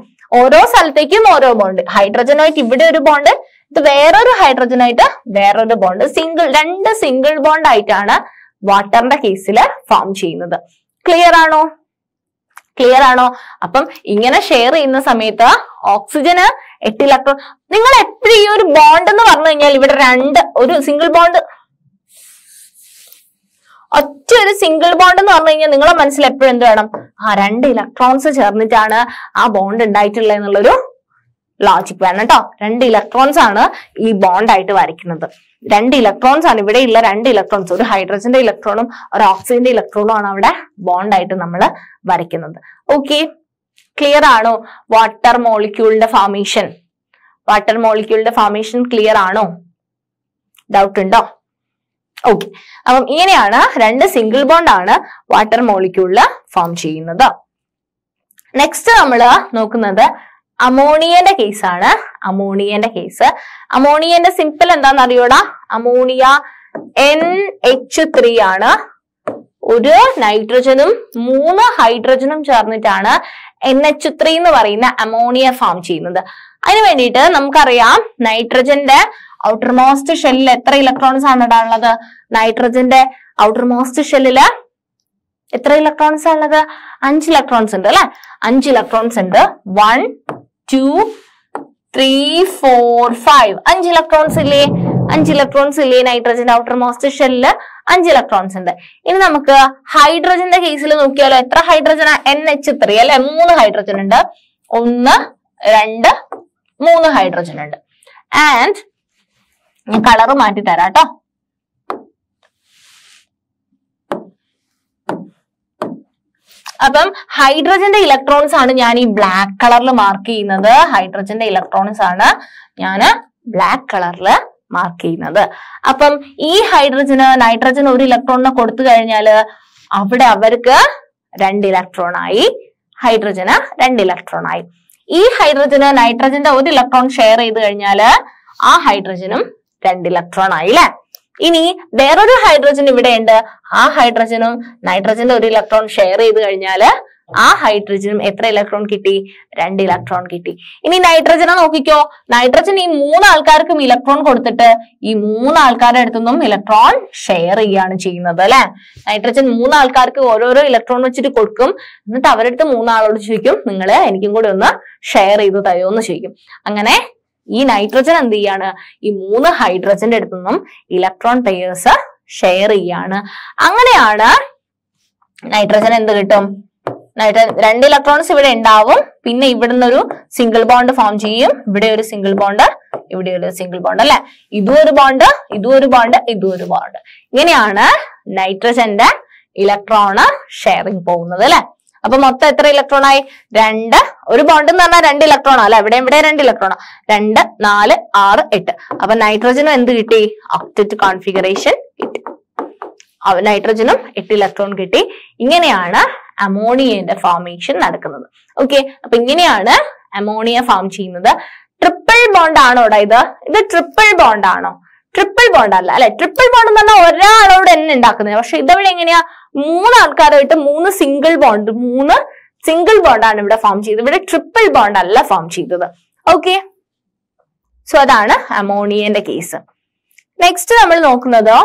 ഓരോ സ്ഥലത്തേക്കും ഓരോ ബോണ്ട്. ഹൈഡ്രജനായിട്ട് ഇവിടെ ഒരു ബോണ്ട്, ഇത് വേറൊരു ഹൈഡ്രജനായിട്ട് വേറൊരു ബോണ്ട്, രണ്ട് സിംഗിൾ ബോണ്ട് ആയിട്ടാണ് വാട്ടറിന്റെ കേസിൽ ഫോം ചെയ്യുന്നത്. ക്ലിയർ ആണോ, ക്ലിയർ ആണോ? അപ്പം ഇങ്ങനെ ഷെയർ ചെയ്യുന്ന സമയത്ത് ഓക്സിജന് 8 ഇലക്ട്രോൺ. നിങ്ങൾ എപ്പോഴും ഈ ഒരു ബോണ്ട് എന്ന് പറഞ്ഞു കഴിഞ്ഞാൽ ഇവിടെ ഒരു സിംഗിൾ ബോണ്ട്, ഒറ്റ ഒരു സിംഗിൾ ബോണ്ട് എന്ന് പറഞ്ഞു കഴിഞ്ഞാൽ നിങ്ങളെ മനസ്സിൽ എപ്പോഴും എന്ത് വേണം, 2 ഇലക്ട്രോൺസ് ചേർന്നിട്ടാണ് ആ ബോണ്ട് ഉണ്ടായിട്ടുള്ളത് എന്നുള്ളൊരു ലോജിക് വേണം കേട്ടോ. 2 ഇലക്ട്രോൺസ് ആണ് ഈ ബോണ്ട് ആയിട്ട് വരയ്ക്കുന്നത്. 2 ഇലക്ട്രോൺസ് ആണ് ഇവിടെയുള്ള 2 ഇലക്ട്രോൺസ്, ഒരു ഹൈഡ്രജന്റെ ഇലക്ട്രോണും ഒരു ഓക്സിജന്റെ ഇലക്ട്രോണും ആണ് അവിടെ ബോണ്ട് ആയിട്ട് നമ്മൾ വരയ്ക്കുന്നത്. ഓക്കെ, ക്ലിയർ ആണോ? വാട്ടർ മോളിക്യൂളിന്റെ ഫോർമേഷൻ, വാട്ടർ മോളിക്യൂളിന്റെ ഫോർമേഷൻ ക്ലിയർ ആണോ? ഡൗട്ട് ഉണ്ടോ? ഓക്കെ, അപ്പം ഇങ്ങനെയാണ് 2 സിംഗിൾ ബോണ്ട് ആണ് വാട്ടർ മോളിക്യൂളിൽ ഫോം ചെയ്യുന്നത്. നെക്സ്റ്റ് നമ്മൾ നോക്കുന്നത് അമോണിയന്റെ കേസാണ്. അമോണിയന്റെ കേസ്, അമോണിയന്റെ സിമ്പിൾ എന്താന്ന് അറിയോടാ, അമോണിയ NH3 ആണ്. ഒരു നൈട്രജനും 3 ഹൈഡ്രജനും ചേർന്നിട്ടാണ് NH3 എന്ന് പറയുന്ന അമോണിയ ഫോം ചെയ്യുന്നത്. അതിന് വേണ്ടിയിട്ട് നമുക്കറിയാം നൈട്രജന്റെ ഔട്ടർമോസ്റ്റ് ഷെല്ലിൽ എത്ര ഇലക്ട്രോൺസ് ആണ് ഇടാനുള്ളത്, നൈട്രജന്റെ ഔട്ടർമോസ്റ്റ് ഷെല്ലില് എത്ര ഇലക്ട്രോൺസ് ആണുള്ളത്, 5 ഇലക്ട്രോൺസ് ഉണ്ട് അല്ലെ. 5 ഇലക്ട്രോൺസ് ഉണ്ട്, 1 2 3 4 5 5 ഇലക്ട്രോൺസ് ഇല്ലേ, 5 ഇലക്ട്രോൺസ് ഇല്ലേ നൈട്രജന്റെ ഔട്ടർമോസ്റ്റ് ഷെല്ലില് 5 ഇലക്ട്രോൺസ് ഉണ്ട്. ഇനി നമുക്ക് ഹൈഡ്രജന്റെ കേസിൽ നോക്കിയാലോ, എത്ര ഹൈഡ്രജൻ, NH3 അല്ലെ, 3 ഹൈഡ്രജൻ ഉണ്ട്, 1 2 3 ഹൈഡ്രജൻ ഉണ്ട്. ആൻഡ് ഞാൻ കളറ് മാറ്റി തരാം കേട്ടോ. അപ്പം ഹൈഡ്രജന്റെ ഇലക്ട്രോൺസ് ആണ് ഞാൻ ഈ ബ്ലാക്ക് കളറിൽ മാർക്ക് ചെയ്യുന്നത്. ഹൈഡ്രജന്റെ ഇലക്ട്രോൺസ് ആണ് ഞാൻ ബ്ലാക്ക് കളറിൽ മാർക്ക് ചെയ്യുന്നത്. അപ്പം ഈ ഹൈഡ്രജന് നൈട്രജൻ 1 ഇലക്ട്രോണിനെ കൊടുത്തു കഴിഞ്ഞാൽ അവിടെ അവർക്ക് 2 ഇലക്ട്രോൺ ആയി, ഹൈഡ്രജന് 2 ഇലക്ട്രോൺ ആയി. ഈ ഹൈഡ്രജന് നൈട്രജന്റെ 1 ഇലക്ട്രോൺ ഷെയർ ചെയ്ത് കഴിഞ്ഞാൽ ആ ഹൈഡ്രജനും 2 ഇലക്ട്രോൺ ആയി അല്ലെ. ഇനി വേറൊരു ഹൈഡ്രജൻ ഇവിടെ ഉണ്ട്, ആ ഹൈഡ്രജനും നൈട്രജന്റെ 1 ഇലക്ട്രോൺ ഷെയർ ചെയ്ത് കഴിഞ്ഞാല് ആ ഹൈഡ്രജനും എത്ര ഇലക്ട്രോൺ കിട്ടി, 2 ഇലക്ട്രോൺ കിട്ടി. ഇനി നൈട്രജനെ നോക്കിക്കോ, നൈട്രജൻ ഈ 3 ആൾക്കാർക്കും ഇലക്ട്രോൺ കൊടുത്തിട്ട് ഈ 3 ആൾക്കാരുടെ അടുത്തൊന്നും ഇലക്ട്രോൺ ഷെയർ ചെയ്യാണ് ചെയ്യുന്നത് അല്ലെ. നൈട്രജൻ 3 ആൾക്കാർക്ക് ഓരോരോ ഇലക്ട്രോൺ വെച്ചിട്ട് കൊടുക്കും, എന്നിട്ട് അവരുടെ അടുത്ത് 3 ആളോട് ചോദിക്കും നിങ്ങള് എനിക്കും കൂടി ഒന്ന് ഷെയർ ചെയ്ത് തരുമോന്ന് ചോദിക്കും. അങ്ങനെ ഈ നൈട്രജൻ എന്ത് ചെയ്യാണ്, ഈ 3 ഹൈഡ്രജന്റെ അടുത്തു നിന്നും ഇലക്ട്രോൺ പെയേഴ്സ് ഷെയർ ചെയ്യാണ്. അങ്ങനെയാണ് നൈട്രജൻ എന്ത് കിട്ടും, നൈട്രജൻ 2 ഇലക്ട്രോൺസ് ഇവിടെ ഉണ്ടാവും, പിന്നെ ഇവിടുന്ന് ഒരു സിംഗിൾ ബോണ്ട് ഫോം ചെയ്യും, ഇവിടെ ഒരു സിംഗിൾ ബോണ്ട്, ഇവിടെ ഒരു സിംഗിൾ ബോണ്ട് അല്ലെ, ഇതും ഒരു ബോണ്ട്, ഇതും ഒരു ബോണ്ട്, ഇതും ഒരു ബോണ്ട്. ഇങ്ങനെയാണ് നൈട്രജന്റെ ഇലക്ട്രോണ് ഷെയറിങ് പോകുന്നത് അല്ലെ. അപ്പൊ മൊത്തം എത്ര ഇലക്ട്രോൺ ആയി, 2. ഒരു ബോണ്ട് എന്ന് പറഞ്ഞാൽ 2 ഇലക്ട്രോൺ അല്ലെ, ഇവിടെ 2 ഇലക്ട്രോൺ, 2 4 6 8. അപ്പൊ നൈട്രജനും എന്ത് കിട്ടി, ഒക്ടറ്റ് കോൺഫിഗറേഷൻ കിട്ടി, നൈട്രജനും 8 ഇലക്ട്രോൺ കിട്ടി. ഇങ്ങനെയാണ് അമോണിയന്റെ ഫോർമേഷൻ നടക്കുന്നത്. ഓക്കെ, അപ്പൊ ഇങ്ങനെയാണ് അമോണിയ ഫോം ചെയ്യുന്നത്. ട്രിപ്പിൾ ബോണ്ട് ആണോ ഇത്, ഇത് ട്രിപ്പിൾ ബോണ്ട് ആണോ, ട്രിപ്പിൾ ബോണ്ട് അല്ല അല്ലെ. ട്രിപ്പിൾ ബോണ്ട് എന്ന് പറഞ്ഞാൽ ഒരാളോട് തന്നെ ഉണ്ടാക്കുന്നത്, പക്ഷെ ഇതവിടെ എങ്ങനെയാ 3 ആൾക്കാരായിട്ട് 3 സിംഗിൾ ബോണ്ട്, 3 സിംഗിൾ ബോണ്ടാണ് ഇവിടെ ഫോം ചെയ്തത്, ഇവിടെ ട്രിപ്പിൾ ബോണ്ട് അല്ല ഫോം ചെയ്തത്. ഓക്കെ, സോ അതാണ് അമോണിയന്റെ കേസ്. നെക്സ്റ്റ് നമ്മൾ നോക്കുന്നത്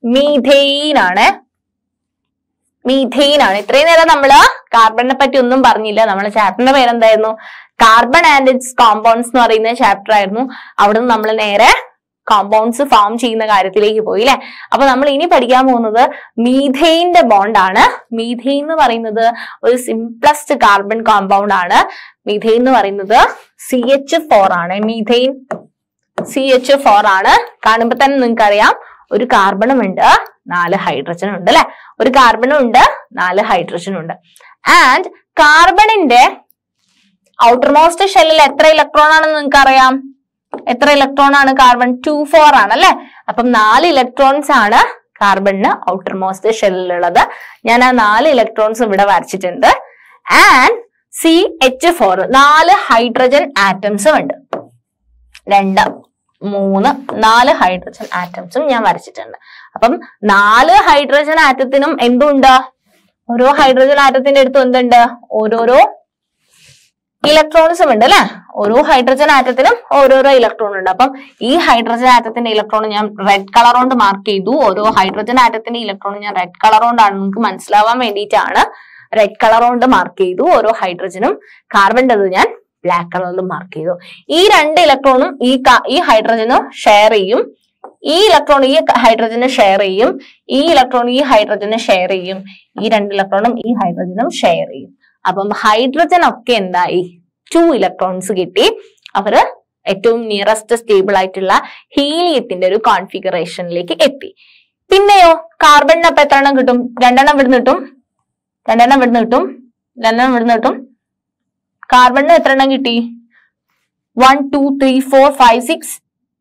മീഥെയിൻ ആണ്. മീഥെയിൻ ആണ്. ഇത്രയും നേരം നമ്മള് കാർബണിനെ പറ്റി ഒന്നും പറഞ്ഞില്ല. നമ്മളെ ചാപ്റ്ററിന്റെ പേരെന്തായിരുന്നു? കാർബൺ ആൻഡ് ഇറ്റ്സ് കോമ്പൗണ്ട്സ് എന്ന് പറയുന്ന ചാപ്റ്റർ ആയിരുന്നു. അവിടുന്ന് നമ്മൾ നേരെ കോമ്പൗണ്ട്സ് ഫോം ചെയ്യുന്ന കാര്യത്തിലേക്ക് പോയി അല്ലെ. അപ്പൊ നമ്മൾ ഇനി പഠിക്കാൻ പോകുന്നത് മീഥെയിന്റെ ബോണ്ടാണ്. മീഥെയിൻ എന്ന് പറയുന്നത് ഒരു സിംപ്ലസ്റ്റ് കാർബൺ കോമ്പൗണ്ട് ആണ്. മീഥെയിൻ എന്ന് പറയുന്നത് CH4 ആണ്. മീഥെയിൻ CH4 ആണ്. കാണുമ്പോ തന്നെ നിങ്ങൾക്ക് അറിയാം ഒരു കാർബണും ഉണ്ട്, 4 ഹൈഡ്രജനും ഉണ്ട് അല്ലെ. ഒരു കാർബണും ഉണ്ട്, 4 ഹൈഡ്രജനും ഉണ്ട്. ആൻഡ് കാർബണിന്റെ ഔട്ടർമോസ്റ്റ് ഷെല്ലിൽ എത്ര ഇലക്ട്രോൺ ആണെന്ന് നിങ്ങൾക്ക് അറിയാം? എത്ര ഇലക്ട്രോൺ ആണ്? കാർബൺ 2,4 ആണ് അല്ലെ. അപ്പം 4 ഇലക്ട്രോൺസ് ആണ് കാർബണിന് ഔട്ടർമോസ്റ്റ് ഷെല്ലിലുള്ളത്. ഞാൻ ആ 4 ഇലക്ട്രോൺസ് ഇവിടെ വരച്ചിട്ടുണ്ട്. ആൻഡ് CH4 4 ഹൈഡ്രജൻ ആറ്റംസും ഉണ്ട്. 2, 3, 4 ഹൈഡ്രജൻ ആറ്റംസും ഞാൻ വരച്ചിട്ടുണ്ട്. അപ്പം 4 ഹൈഡ്രജൻ ആറ്റത്തിനും എന്തുണ്ട്? ഓരോ ഹൈഡ്രജൻ ആറ്റത്തിന്റെ അടുത്തും എന്തുണ്ട്? ഓരോരോ ഇലക്ട്രോൺസും ഉണ്ട് അല്ലെ. ഓരോ ഹൈഡ്രജൻ ആറ്റത്തിനും ഓരോരോ ഇലക്ട്രോൺ ഉണ്ട്. അപ്പം ഈ ഹൈഡ്രജൻ ആറ്റത്തിന്റെ ഇലക്ട്രോൺ ഞാൻ റെഡ് കളർ കൊണ്ട് മാർക്ക് ചെയ്തു. ഓരോ ഹൈഡ്രജൻ ആറ്റത്തിന്റെ ഇലക്ട്രോൺ ഞാൻ റെഡ് കളർ കൊണ്ടാണ്, നിങ്ങൾക്ക് മനസ്സിലാവാൻ വേണ്ടിയിട്ടാണ് റെഡ് കളർ കൊണ്ട് മാർക്ക് ചെയ്തു. ഓരോ ഹൈഡ്രജനും കാർബണിൻ്റെത് ഞാൻ ബ്ലാക്ക് കളറിലും മാർക്ക് ചെയ്തു. ഈ 2 ഇലക്ട്രോണും ഈ ഹൈഡ്രജനും ഷെയർ ചെയ്യും. ഈ ഇലക്ട്രോൺ ഈ ഹൈഡ്രജന് ഷെയർ ചെയ്യും. ഈ ഇലക്ട്രോൺ ഈ ഹൈഡ്രജന് ഷെയർ ചെയ്യും. ഈ 2 ഇലക്ട്രോണും ഈ ഹൈഡ്രജനും ഷെയർ ചെയ്യും. അപ്പം ഹൈഡ്രജൻ ഒക്കെ എന്തായി? 2 ഇലക്ട്രോൺസ് കിട്ടി. അവര് ഏറ്റവും നിയറസ്റ്റ് സ്റ്റേബിൾ ആയിട്ടുള്ള ഹീലിയത്തിന്റെ ഒരു കോൺഫിഗറേഷനിലേക്ക് എത്തി. പിന്നെയോ കാർബണിന് അപ്പൊ എത്ര എണ്ണം കിട്ടും? 2 എണ്ണം ഇവിടുന്ന് കിട്ടും, 2 എണ്ണം ഇവിടുന്ന് കിട്ടും, 2 എണ്ണം ഇവിടുന്ന് കിട്ടും. കാർബണിന് എത്ര എണ്ണം കിട്ടി? 1, 2, 3, 4, 5, 6,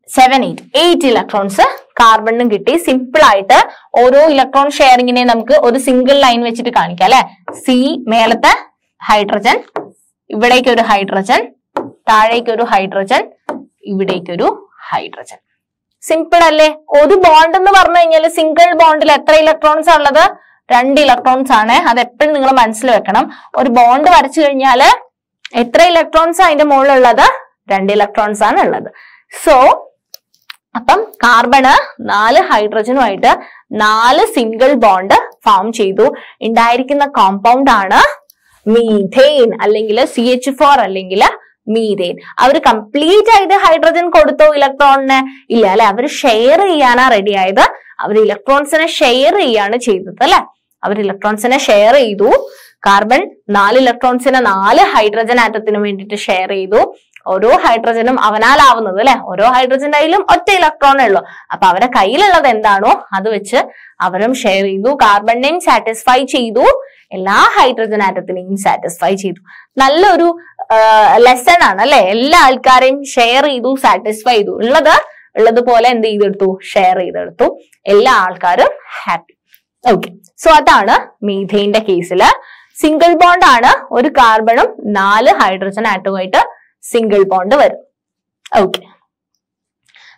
7, 8 ഇലക്ട്രോൺസ് കാർബണിനും കിട്ടി. സിമ്പിൾ ആയിട്ട് ഓരോ ഇലക്ട്രോൺ ഷെയറിങ്ങിനെ നമുക്ക് ഒരു സിംഗിൾ ലൈൻ വെച്ചിട്ട് കാണിക്കാം അല്ലെ. സി മേലത്തെ ഹൈഡ്രജൻ, ഇവിടേക്ക് ഒരു ഹൈഡ്രജൻ, താഴേക്ക് ഒരു ഹൈഡ്രജൻ, ഇവിടേക്കൊരു ഹൈഡ്രജൻ. സിമ്പിൾ അല്ലേ? ഒരു ബോണ്ട് എന്ന് പറഞ്ഞു കഴിഞ്ഞാൽ സിംഗിൾ ബോണ്ടിൽ എത്ര ഇലക്ട്രോൺസ് ഉള്ളത്? 2 ഇലക്ട്രോൺസ് ആണ്. അത് എപ്പോഴും നിങ്ങൾ മനസ്സിൽ വെക്കണം. ഒരു ബോണ്ട് വരച്ചു കഴിഞ്ഞാല് എത്ര ഇലക്ട്രോൺസ് അതിന്റെ മുകളിലുള്ളത്? 2 ഇലക്ട്രോൺസ് ആണ് ഉള്ളത്. സോ അപ്പം കാർബണ് 4 ഹൈഡ്രജനുമായിട്ട് 4 സിംഗിൾ ബോണ്ട് ഫോം ചെയ്തു. ഉണ്ടായിരിക്കുന്ന കോമ്പൗണ്ട് ആണ് മീഥെയിൻ അല്ലെങ്കിൽ CH4 അല്ലെങ്കിൽ മീഥെയിൻ. അവർ കംപ്ലീറ്റ് ആയിട്ട് ഹൈഡ്രജൻ കൊടുത്തോ ഇലക്ട്രോണിന്? ഇല്ല അല്ലെ. അവർ ഷെയർ ചെയ്യാനാ റെഡി ആയത്. അവർ ഇലക്ട്രോൺസിനെ ഷെയർ ചെയ്യാണ് ചെയ്തത് അല്ലെ. അവർ ഇലക്ട്രോൺസിനെ ഷെയർ ചെയ്തു. കാർബൺ 4 ഇലക്ട്രോൺസിനെ 4 ഹൈഡ്രജൻ ആറ്റത്തിന് വേണ്ടിയിട്ട് ഷെയർ ചെയ്തു. ഓരോ ഹൈഡ്രജനും അവനാലാവുന്നത് അല്ലെ. ഓരോ ഹൈഡ്രജന്റെ കയ്യിലും ഒറ്റ ഇലക്ട്രോണേ ഉള്ളൂ. അപ്പൊ അവരുടെ കയ്യിലുള്ളത് എന്താണോ അത് വെച്ച് അവരും ഷെയർ ചെയ്തു. കാർബണിനെയും സാറ്റിസ്ഫൈ ചെയ്തു, എല്ലാ ഹൈഡ്രജൻ ആറ്റത്തിനെയും സാറ്റിസ്ഫൈ ചെയ്തു. നല്ലൊരു ലെസൺ ആണ് അല്ലെ. എല്ലാ ആൾക്കാരെയും ഷെയർ ചെയ്തു, സാറ്റിസ്ഫൈ ചെയ്തു. ഉള്ളതുപോലെ എന്ത് ചെയ്തെടുത്തു? ഷെയർ ചെയ്തെടുത്തു. എല്ലാ ആൾക്കാരും ഹാപ്പി. ഓക്കെ. സോ അതാണ് മീഥെയിന്റെ കേസില്. സിംഗിൾ ബോണ്ട് ആണ്. ഒരു കാർബണും 4 ഹൈഡ്രജൻ ആറ്റവുമായിട്ട് സിംഗിൾ ബോണ്ട് വരും. ഓക്കെ.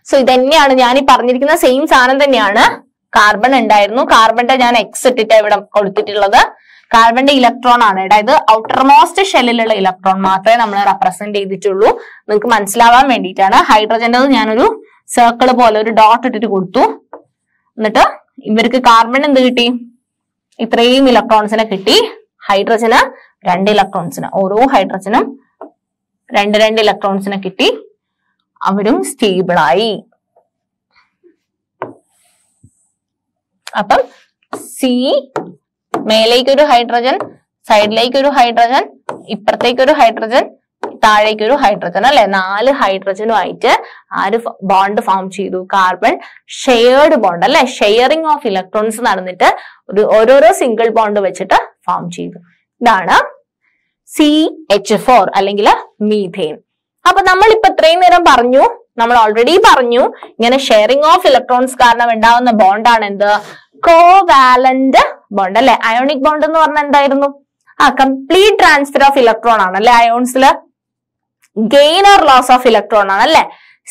സോ ഇതന്നെയാണ് ഞാൻ ഈ പറഞ്ഞിരിക്കുന്ന സെയിം സാധനം തന്നെയാണ്. കാർബൺ ഉണ്ടായിരുന്നു. കാർബണിന്റെ ഞാൻ എക്സ് ഇട്ടിട്ട് ഇവിടെ കൊടുത്തിട്ടുള്ളത്. കാർബണിന്റെ ഇലക്ട്രോൺ ആണ്. അതായത് ഔട്ടർമോസ്റ്റ് ഷെല്ലിലുള്ള ഇലക്ട്രോൺ മാത്രമേ നമ്മൾ റെപ്രസെന്റ് ചെയ്തിട്ടുള്ളൂ. നിങ്ങൾക്ക് മനസ്സിലാവാൻ വേണ്ടിയിട്ടാണ്. ഹൈഡ്രജന്റെ ഞാനൊരു സർക്കിൾ പോലെ ഒരു ഡോട്ട് ഇട്ടിട്ട് കൊടുത്തു. എന്നിട്ട് ഇവർക്ക് കാർബൺ എന്ത് കിട്ടി? ഇത്രയും ഇലക്ട്രോൺസിനെ കിട്ടി. ഹൈഡ്രജന് 2 ഇലക്ട്രോൺസിന്, ഓരോ ഹൈഡ്രജനും 2 ഇലക്ട്രോൺസിനെ കിട്ടി. അവരും സ്റ്റേബിളായി. അപ്പം സി മേലേക്കൊരു ഹൈഡ്രജൻ, സൈഡിലേക്കൊരു ഹൈഡ്രജൻ, ഇപ്പുറത്തേക്കൊരു ഹൈഡ്രജൻ, താഴേക്കൊരു ഹൈഡ്രജൻ അല്ലെ. 4 ഹൈഡ്രജനുമായിട്ട് ആര് ബോണ്ട് ഫോം ചെയ്തു? കാർബൺ ഷെയർഡ് ബോണ്ട് അല്ലെ. ഷെയറിംഗ് ഓഫ് ഇലക്ട്രോൺസ് നടന്നിട്ട് ഓരോരോ സിംഗിൾ ബോണ്ട് വെച്ചിട്ട് ഫോം ചെയ്തു. ഇതാണ് CH4 അല്ലെങ്കിൽ മീഥെയിൻ. അപ്പൊ നമ്മളിപ്പോ ഇത്രയും നേരം പറഞ്ഞു, നമ്മൾ ഓൾറെഡി പറഞ്ഞു, ഇങ്ങനെ ഷെയറിംഗ് ഓഫ് ഇലക്ട്രോൺസ് കാരണം ഉണ്ടാവുന്ന ബോണ്ടാണ് എന്ത്? കോവാലന്റ് ബോണ്ട് അല്ലെ. അയോണിക് ബോണ്ട് എന്ന് പറഞ്ഞാൽ എന്തായിരുന്നു? കംപ്ലീറ്റ് ട്രാൻസ്ഫർ ഓഫ് ഇലക്ട്രോൺ ആണ് അല്ലെ. അയോൺസില് gain or loss of electron ആണ് അല്ലെ.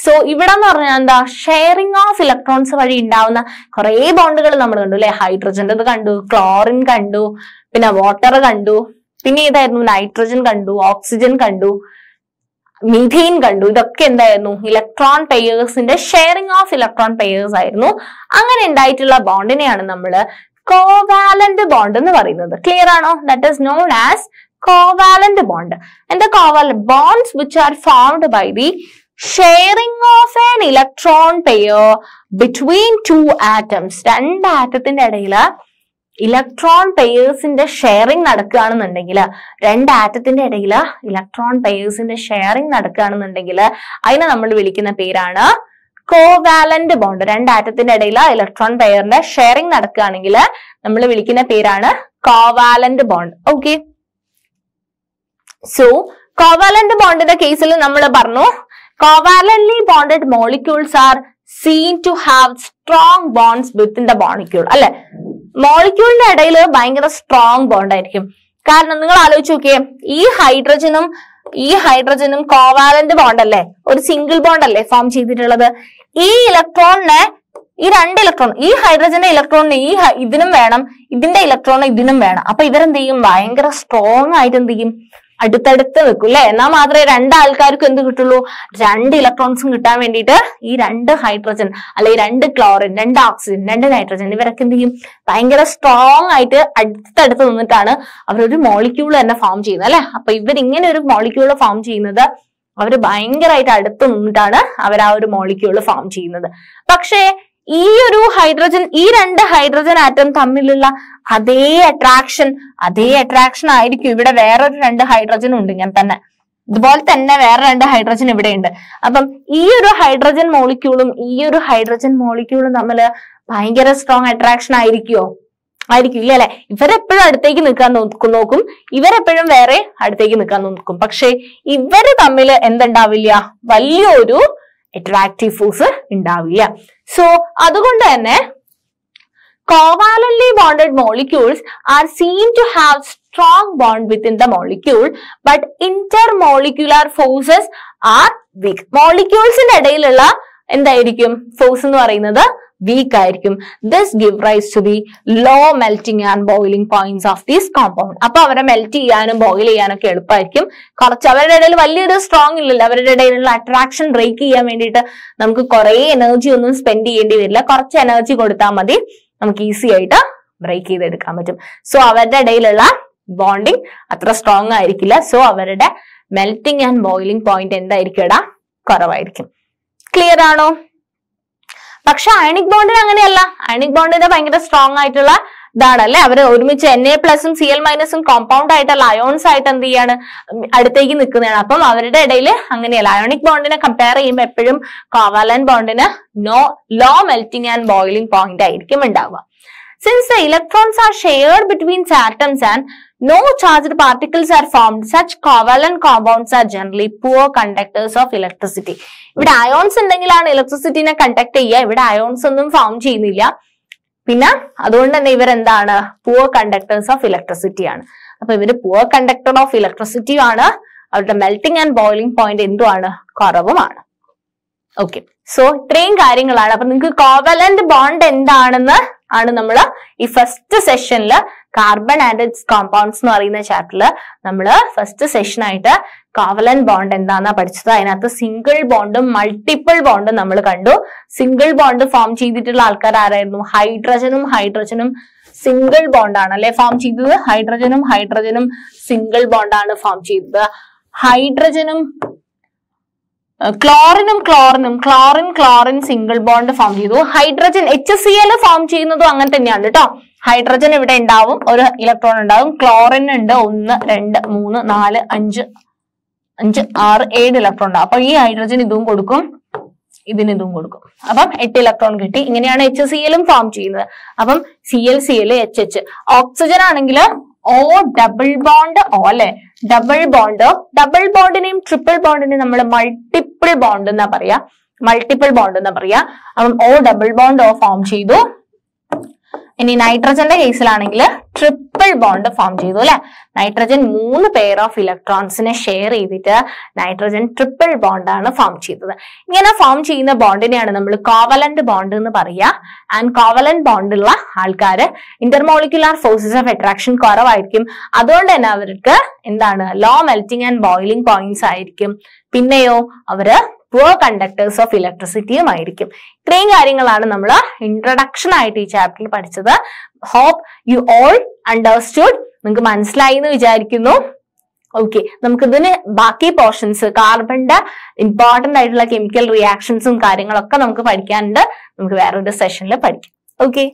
സോ ഇവിടെ എന്ന് പറഞ്ഞാൽ എന്താ? ഷെയറിംഗ് ഓഫ് ഇലക്ട്രോൺസ് വഴി ഉണ്ടാവുന്ന കുറെ ബോണ്ടുകൾ നമ്മൾ കണ്ടു അല്ലെ. ഹൈഡ്രജന്റെ കണ്ടു, ക്ലോറിൻ കണ്ടു, പിന്നെ വാട്ടർ കണ്ടു, പിന്നെ ഏതായിരുന്നു? നൈട്രജൻ കണ്ടു, ഓക്സിജൻ കണ്ടു, മീഥെയിൻ കണ്ടു. ഇതൊക്കെ എന്തായിരുന്നു? ഇലക്ട്രോൺ പെയേഴ്സിന്റെ ഷെയറിംഗ് ഓഫ് ഇലക്ട്രോൺ പെയേഴ്സ് ആയിരുന്നു. അങ്ങനെ ഉണ്ടായിട്ടുള്ള ബോണ്ടിനെയാണ് നമ്മൾ കോവാലന്റ് ബോണ്ട് എന്ന് പറയുന്നത്. ക്ലിയർ ആണോ? That is known as covalent bond. And the covalent bonds which are formed by the sharing of an electron pair between two atoms. രണ്ട് ആറ്റത്തിന്റെ ഇടയിൽ ഇലക്ട്രോൺ പെയേഴ്സിന്റെ ഷെയറിംഗ് നടക്കുകയാണെന്നുണ്ടെങ്കിൽ, രണ്ട് ആറ്റത്തിന്റെ ഇടയിൽ ഇലക്ട്രോൺ പെയേഴ്സിന്റെ ഷെയറിംഗ് നടക്കുകയാണെന്നുണ്ടെങ്കിൽ അതിനെ നമ്മൾ വിളിക്കുന്ന പേരാണ് കോവാലന്റ് ബോണ്ട്. രണ്ട് ആറ്റത്തിന്റെ ഇടയിൽ ഇലക്ട്രോൺ പെയറിന്റെ ഷെയറിംഗ് നടക്കുകയാണെങ്കിൽ നമ്മൾ വിളിക്കുന്ന പേരാണ് covalent bond. Okay. So, covalent bond in the case നമ്മൾ പറഞ്ഞു, covalently bonded molecules are seen to have strong bonds within the molecule. അല്ലെ, മോളിക്യൂളിന്റെ ഇടയിൽ ഭയങ്കര സ്ട്രോങ് ബോണ്ട് ആയിരിക്കും. കാരണം നിങ്ങൾ ആലോചിച്ച് നോക്കിയേ, ഈ ഹൈഡ്രജനും കോവാലന്റ് ബോണ്ട് അല്ലേ, ഒരു സിംഗിൾ ബോണ്ട് അല്ലേ ഫോം ചെയ്തിട്ടുള്ളത്. ഈ ഇലക്ട്രോണിനെ, ഈ രണ്ട് ഇലക്ട്രോൺ, ഈ ഹൈഡ്രജന്റെ ഇലക്ട്രോണിന് ഇതിനും വേണം, ഇതിന്റെ ഇലക്ട്രോണിന് ഇതിനും വേണം. അപ്പൊ ഇവരെന്ത് ചെയ്യും, ഭയങ്കര സ്ട്രോങ് ആയിട്ട് എന്ത് ചെയ്യും, അടുത്തടുത്ത് വെക്കും അല്ലെ. എന്നാൽ മാത്രമേ രണ്ടാൾക്കാർക്കും എന്ത് കിട്ടുള്ളൂ, രണ്ട് ഇലക്ട്രോൺസും കിട്ടാൻ വേണ്ടിയിട്ട് ഈ രണ്ട് ഹൈഡ്രജൻ അല്ലെ രണ്ട് ക്ലോറിൻ, രണ്ട് ഓക്സിജൻ, രണ്ട് നൈട്രജൻ ഇവരൊക്കെ എന്ത് ചെയ്യും, ഭയങ്കര സ്ട്രോങ് ആയിട്ട് അടുത്തടുത്ത് നിന്നിട്ടാണ് അവരൊരു മോളിക്യൂൾ തന്നെ ഫോം ചെയ്യുന്നത് അല്ലെ. അപ്പൊ ഇവരിങ്ങനെ ഒരു മോളിക്യൂള് ഫോം ചെയ്യുന്നത് അവര് ഭയങ്കരമായിട്ട് അടുത്ത് നിന്നിട്ടാണ് അവർ ആ ഒരു മോളിക്യൂള് ഫോം ചെയ്യുന്നത്. പക്ഷേ ഈ ഒരു ഹൈഡ്രജൻ, ഈ രണ്ട് ഹൈഡ്രജൻ ആറ്റം തമ്മിലുള്ള അതേ അട്രാക്ഷൻ ആയിരിക്കും ഇവിടെ വേറൊരു രണ്ട് ഹൈഡ്രജൻ ഉണ്ട് ഇങ്ങനെ തന്നെ, ഇതുപോലെ തന്നെ വേറെ രണ്ട് ഹൈഡ്രജൻ ഇവിടെ ഉണ്ട്. അപ്പം ഈ ഒരു ഹൈഡ്രജൻ മോളിക്യൂളും ഈ ഒരു ഹൈഡ്രജൻ മോളിക്യൂളും തമ്മിൽ ഭയങ്കര സ്ട്രോങ് അട്രാക്ഷൻ ആയിരിക്കുമോ? ആയിരിക്കില്ല അല്ലെ. ഇവരെപ്പോഴും അടുത്തേക്ക് നിൽക്കാൻ നോക്കും, ഇവരെപ്പോഴും വേറെ അടുത്തേക്ക് നിൽക്കാൻ നോക്കും. പക്ഷെ ഇവര് തമ്മിൽ എന്തുണ്ടാവില്ല, വലിയൊരു അട്രാക്റ്റീവ് ഫോഴ്സ് ഉണ്ടാവില്ല. സോ അതുകൊണ്ട് തന്നെ covalently bonded molecules are seen to have strong bond within the molecule, but intermolecular forces are weak. മോളിക്യൂൾസിന്റെ ഇടയിലുള്ള എന്തായിരിക്കും ഫോഴ്സ് എന്ന് പറയുന്നത് വീക്ക് ആയിരിക്കും. This give rise to the low melting and boiling points of this compound. അപ്പൊ അവരെ melt ചെയ്യാനും boil ചെയ്യാനും ഒക്കെ എളുപ്പമായിരിക്കും. കുറച്ച് അവരുടെ ഇടയിൽ വലിയൊരു സ്ട്രോങ് ഇല്ലല്ലോ, അവരുടെ ഇടയിലുള്ള അട്രാക്ഷൻ ബ്രേക്ക് ചെയ്യാൻ വേണ്ടിയിട്ട് നമുക്ക് കുറെ എനർജി ഒന്നും സ്പെൻഡ് ചെയ്യേണ്ടി വരില്ല. കുറച്ച് എനർജി കൊടുത്താൽ മതി, നമുക്ക് ഈസി ആയിട്ട് ബ്രേക്ക് ചെയ്തെടുക്കാൻ പറ്റും. സോ അവരുടെ ഇടയിലുള്ള ബോണ്ടിങ് അത്ര സ്ട്രോങ് ആയിരിക്കില്ല. സോ അവരുടെ മെൽറ്റിംഗ് ആൻഡ് ബോയിലിംഗ് പോയിന്റ് എന്തായിരിക്കും, കുറവായിരിക്കും. ക്ലിയർ ആണോ? പക്ഷെ അയണിക് ബോണ്ടിന് അങ്ങനെയല്ല. അയണിക് ബോണ്ടിന് ഭയങ്കര സ്ട്രോങ് ആയിട്ടുള്ള ഇതാണല്ലേ. അവര് ഒരുമിച്ച് Na+ഉം Cl- കോമ്പൗണ്ട് ആയിട്ടുള്ള അയോൺസ് ആയിട്ട് എന്ത് ചെയ്യാണ്, അടുത്തേക്ക് നിൽക്കുന്നതാണ്. അപ്പം അവരുടെ ഇടയിൽ അങ്ങനെയല്ല. അയോണിക് ബോണ്ടിനെ കമ്പയർ ചെയ്യുമ്പോൾ എപ്പോഴും കോവാലന്റ് ബോണ്ടിന് low melting and boiling point ആയിരിക്കും ഉണ്ടാവുക. Since the electrons are shared between atoms and no charged particles are formed, such covalent compounds are generally poor conductors of electricity. ഇവിടെ അയോൺസ് ഉണ്ടെങ്കിലാണ് ഇലക്ട്രിസിറ്റിനെ conduct ചെയ്യുക. ഇവിടെ അയോൺസ് ഒന്നും form ചെയ്യുന്നില്ല. പിന്നെ അതുകൊണ്ട് തന്നെ ഇവരെന്താണ്, പുവർ കണ്ടക്ടേഴ്സ് ഓഫ് ഇലക്ട്രിസിറ്റി ആണ്. അപ്പൊ ഇവര് പുവർ കണ്ടക്ടർ ഓഫ് ഇലക്ട്രിസിറ്റി ആണ്. അവരുടെ മെൽറ്റിംഗ് ആൻഡ് ബോയിലിംഗ് പോയിന്റ് എന്തുമാണ്, കുറവുമാണ്. ഓക്കെ. സോ ഇത്രയും കാര്യങ്ങളാണ്. അപ്പൊ നിങ്ങൾക്ക് കോവലന്റ് ബോണ്ട് എന്താണെന്ന് ആണ് നമ്മൾ ഈ ഫസ്റ്റ് സെഷനിൽ കാർബൺ ആൻഡ് ഇറ്റ്സ് കോമ്പൗണ്ട്സ് എന്ന് പറയുന്ന ചാപ്റ്ററിൽ നമ്മൾ ഫസ്റ്റ് സെഷൻ ആയിട്ട് കോവലന്റ് ബോണ്ട് എന്താന്നാ പഠിച്ചത്. അതിനകത്ത് സിംഗിൾ ബോണ്ടും മൾട്ടിപ്പിൾ ബോണ്ടും നമ്മൾ കണ്ടു. സിംഗിൾ ബോണ്ട് ഫോം ചെയ്തിട്ടുള്ള ആൾക്കാർ ആരായിരുന്നു, ഹൈഡ്രജനും സിംഗിൾ ബോണ്ടാണ് അല്ലെ ഫോം ചെയ്തത്. ഹൈഡ്രജനും സിംഗിൾ ബോണ്ടാണ് ഫോം ചെയ്തത്. ഹൈഡ്രജനും ക്ലോറിൻ സിംഗിൾ ബോണ്ട് ഫോം ചെയ്തു. ഹൈഡ്രജൻ HCl ഫോം ചെയ്യുന്നതും അങ്ങനെ തന്നെയാണ് കേട്ടോ. ഹൈഡ്രജൻ ഇവിടെ ഉണ്ടാവും, ഒരു ഇലക്ട്രോൺ ഉണ്ടാവും. ക്ലോറിൻ ഉണ്ട് 1 2 3 4 5 6 7 ഇലക്ട്രോൺ ഉണ്ടാവും. അപ്പൊ ഈ ഹൈഡ്രജൻ ഇതും കൊടുക്കും, ഇതും കൊടുക്കും. അപ്പം 8 ഇലക്ട്രോൺ കിട്ടി. ഇങ്ങനെയാണ് HCl ഫോം ചെയ്യുന്നത്. അപ്പം Cl HH. ഓക്സിജൻ ആണെങ്കിൽ O ഡബിൾ ബോണ്ട് O അല്ലെ, ഡബിൾ ബോണ്ടിനെയും ട്രിപ്പിൾ ബോണ്ടിനെയും നമ്മൾ മൾട്ടിപ്പിൾ ബോണ്ട് എന്നാ പറയാ. അപ്പം O double bond O form ചെയ്തു. ഇനി നൈട്രജന്റെ കേസിലാണെങ്കിൽ ട്രിപ്പിൾ ബോണ്ട് ഫോം ചെയ്തു അല്ലെ. നൈട്രജൻ 3 പെയർ ഓഫ് ഇലക്ട്രോൺസിനെ ഷെയർ ചെയ്തിട്ട് നൈട്രജൻ ട്രിപ്പിൾ ബോണ്ടാണ് ഫോം ചെയ്തത്. ഇങ്ങനെ ഫോം ചെയ്യുന്ന ബോണ്ടിനെയാണ് നമ്മൾ കോവലന്റ് ബോണ്ട് എന്ന് പറയുക. ആൻഡ് കോവലന്റ് ബോണ്ടുള്ള ആൾക്കാര് ഇന്റർമോളിക്കുലാർ ഫോഴ്സസ് ഓഫ് അട്രാക്ഷൻ കുറവായിരിക്കും. അതുകൊണ്ട് തന്നെ അവർക്ക് എന്താണ്, low melting and boiling points ആയിരിക്കും. പിന്നെയോ അവര് പുവർ കണ്ടക്ടേഴ്സ് ഓഫ് ഇലക്ട്രിസിറ്റിയും ആയിരിക്കും. ഇത്രയും കാര്യങ്ങളാണ് നമ്മൾ ഇൻട്രൊഡക്ഷൻ ആയിട്ട് ഈ ചാപ്റ്ററിൽ പഠിച്ചത്. Hope you all understood. നിങ്ങൾക്ക് മനസ്സിലായി എന്ന് വിചാരിക്കുന്നു. ഓക്കെ, നമുക്കിതിന് ബാക്കി പോർഷൻസ് കാർബണിന്റെ ഇമ്പോർട്ടന്റ് ആയിട്ടുള്ള കെമിക്കൽ റിയാക്ഷൻസും കാര്യങ്ങളൊക്കെ നമുക്ക് പഠിക്കാനുണ്ട്. നമുക്ക് വേറൊരു സെഷനിൽ പഠിക്കാം. ഓക്കെ.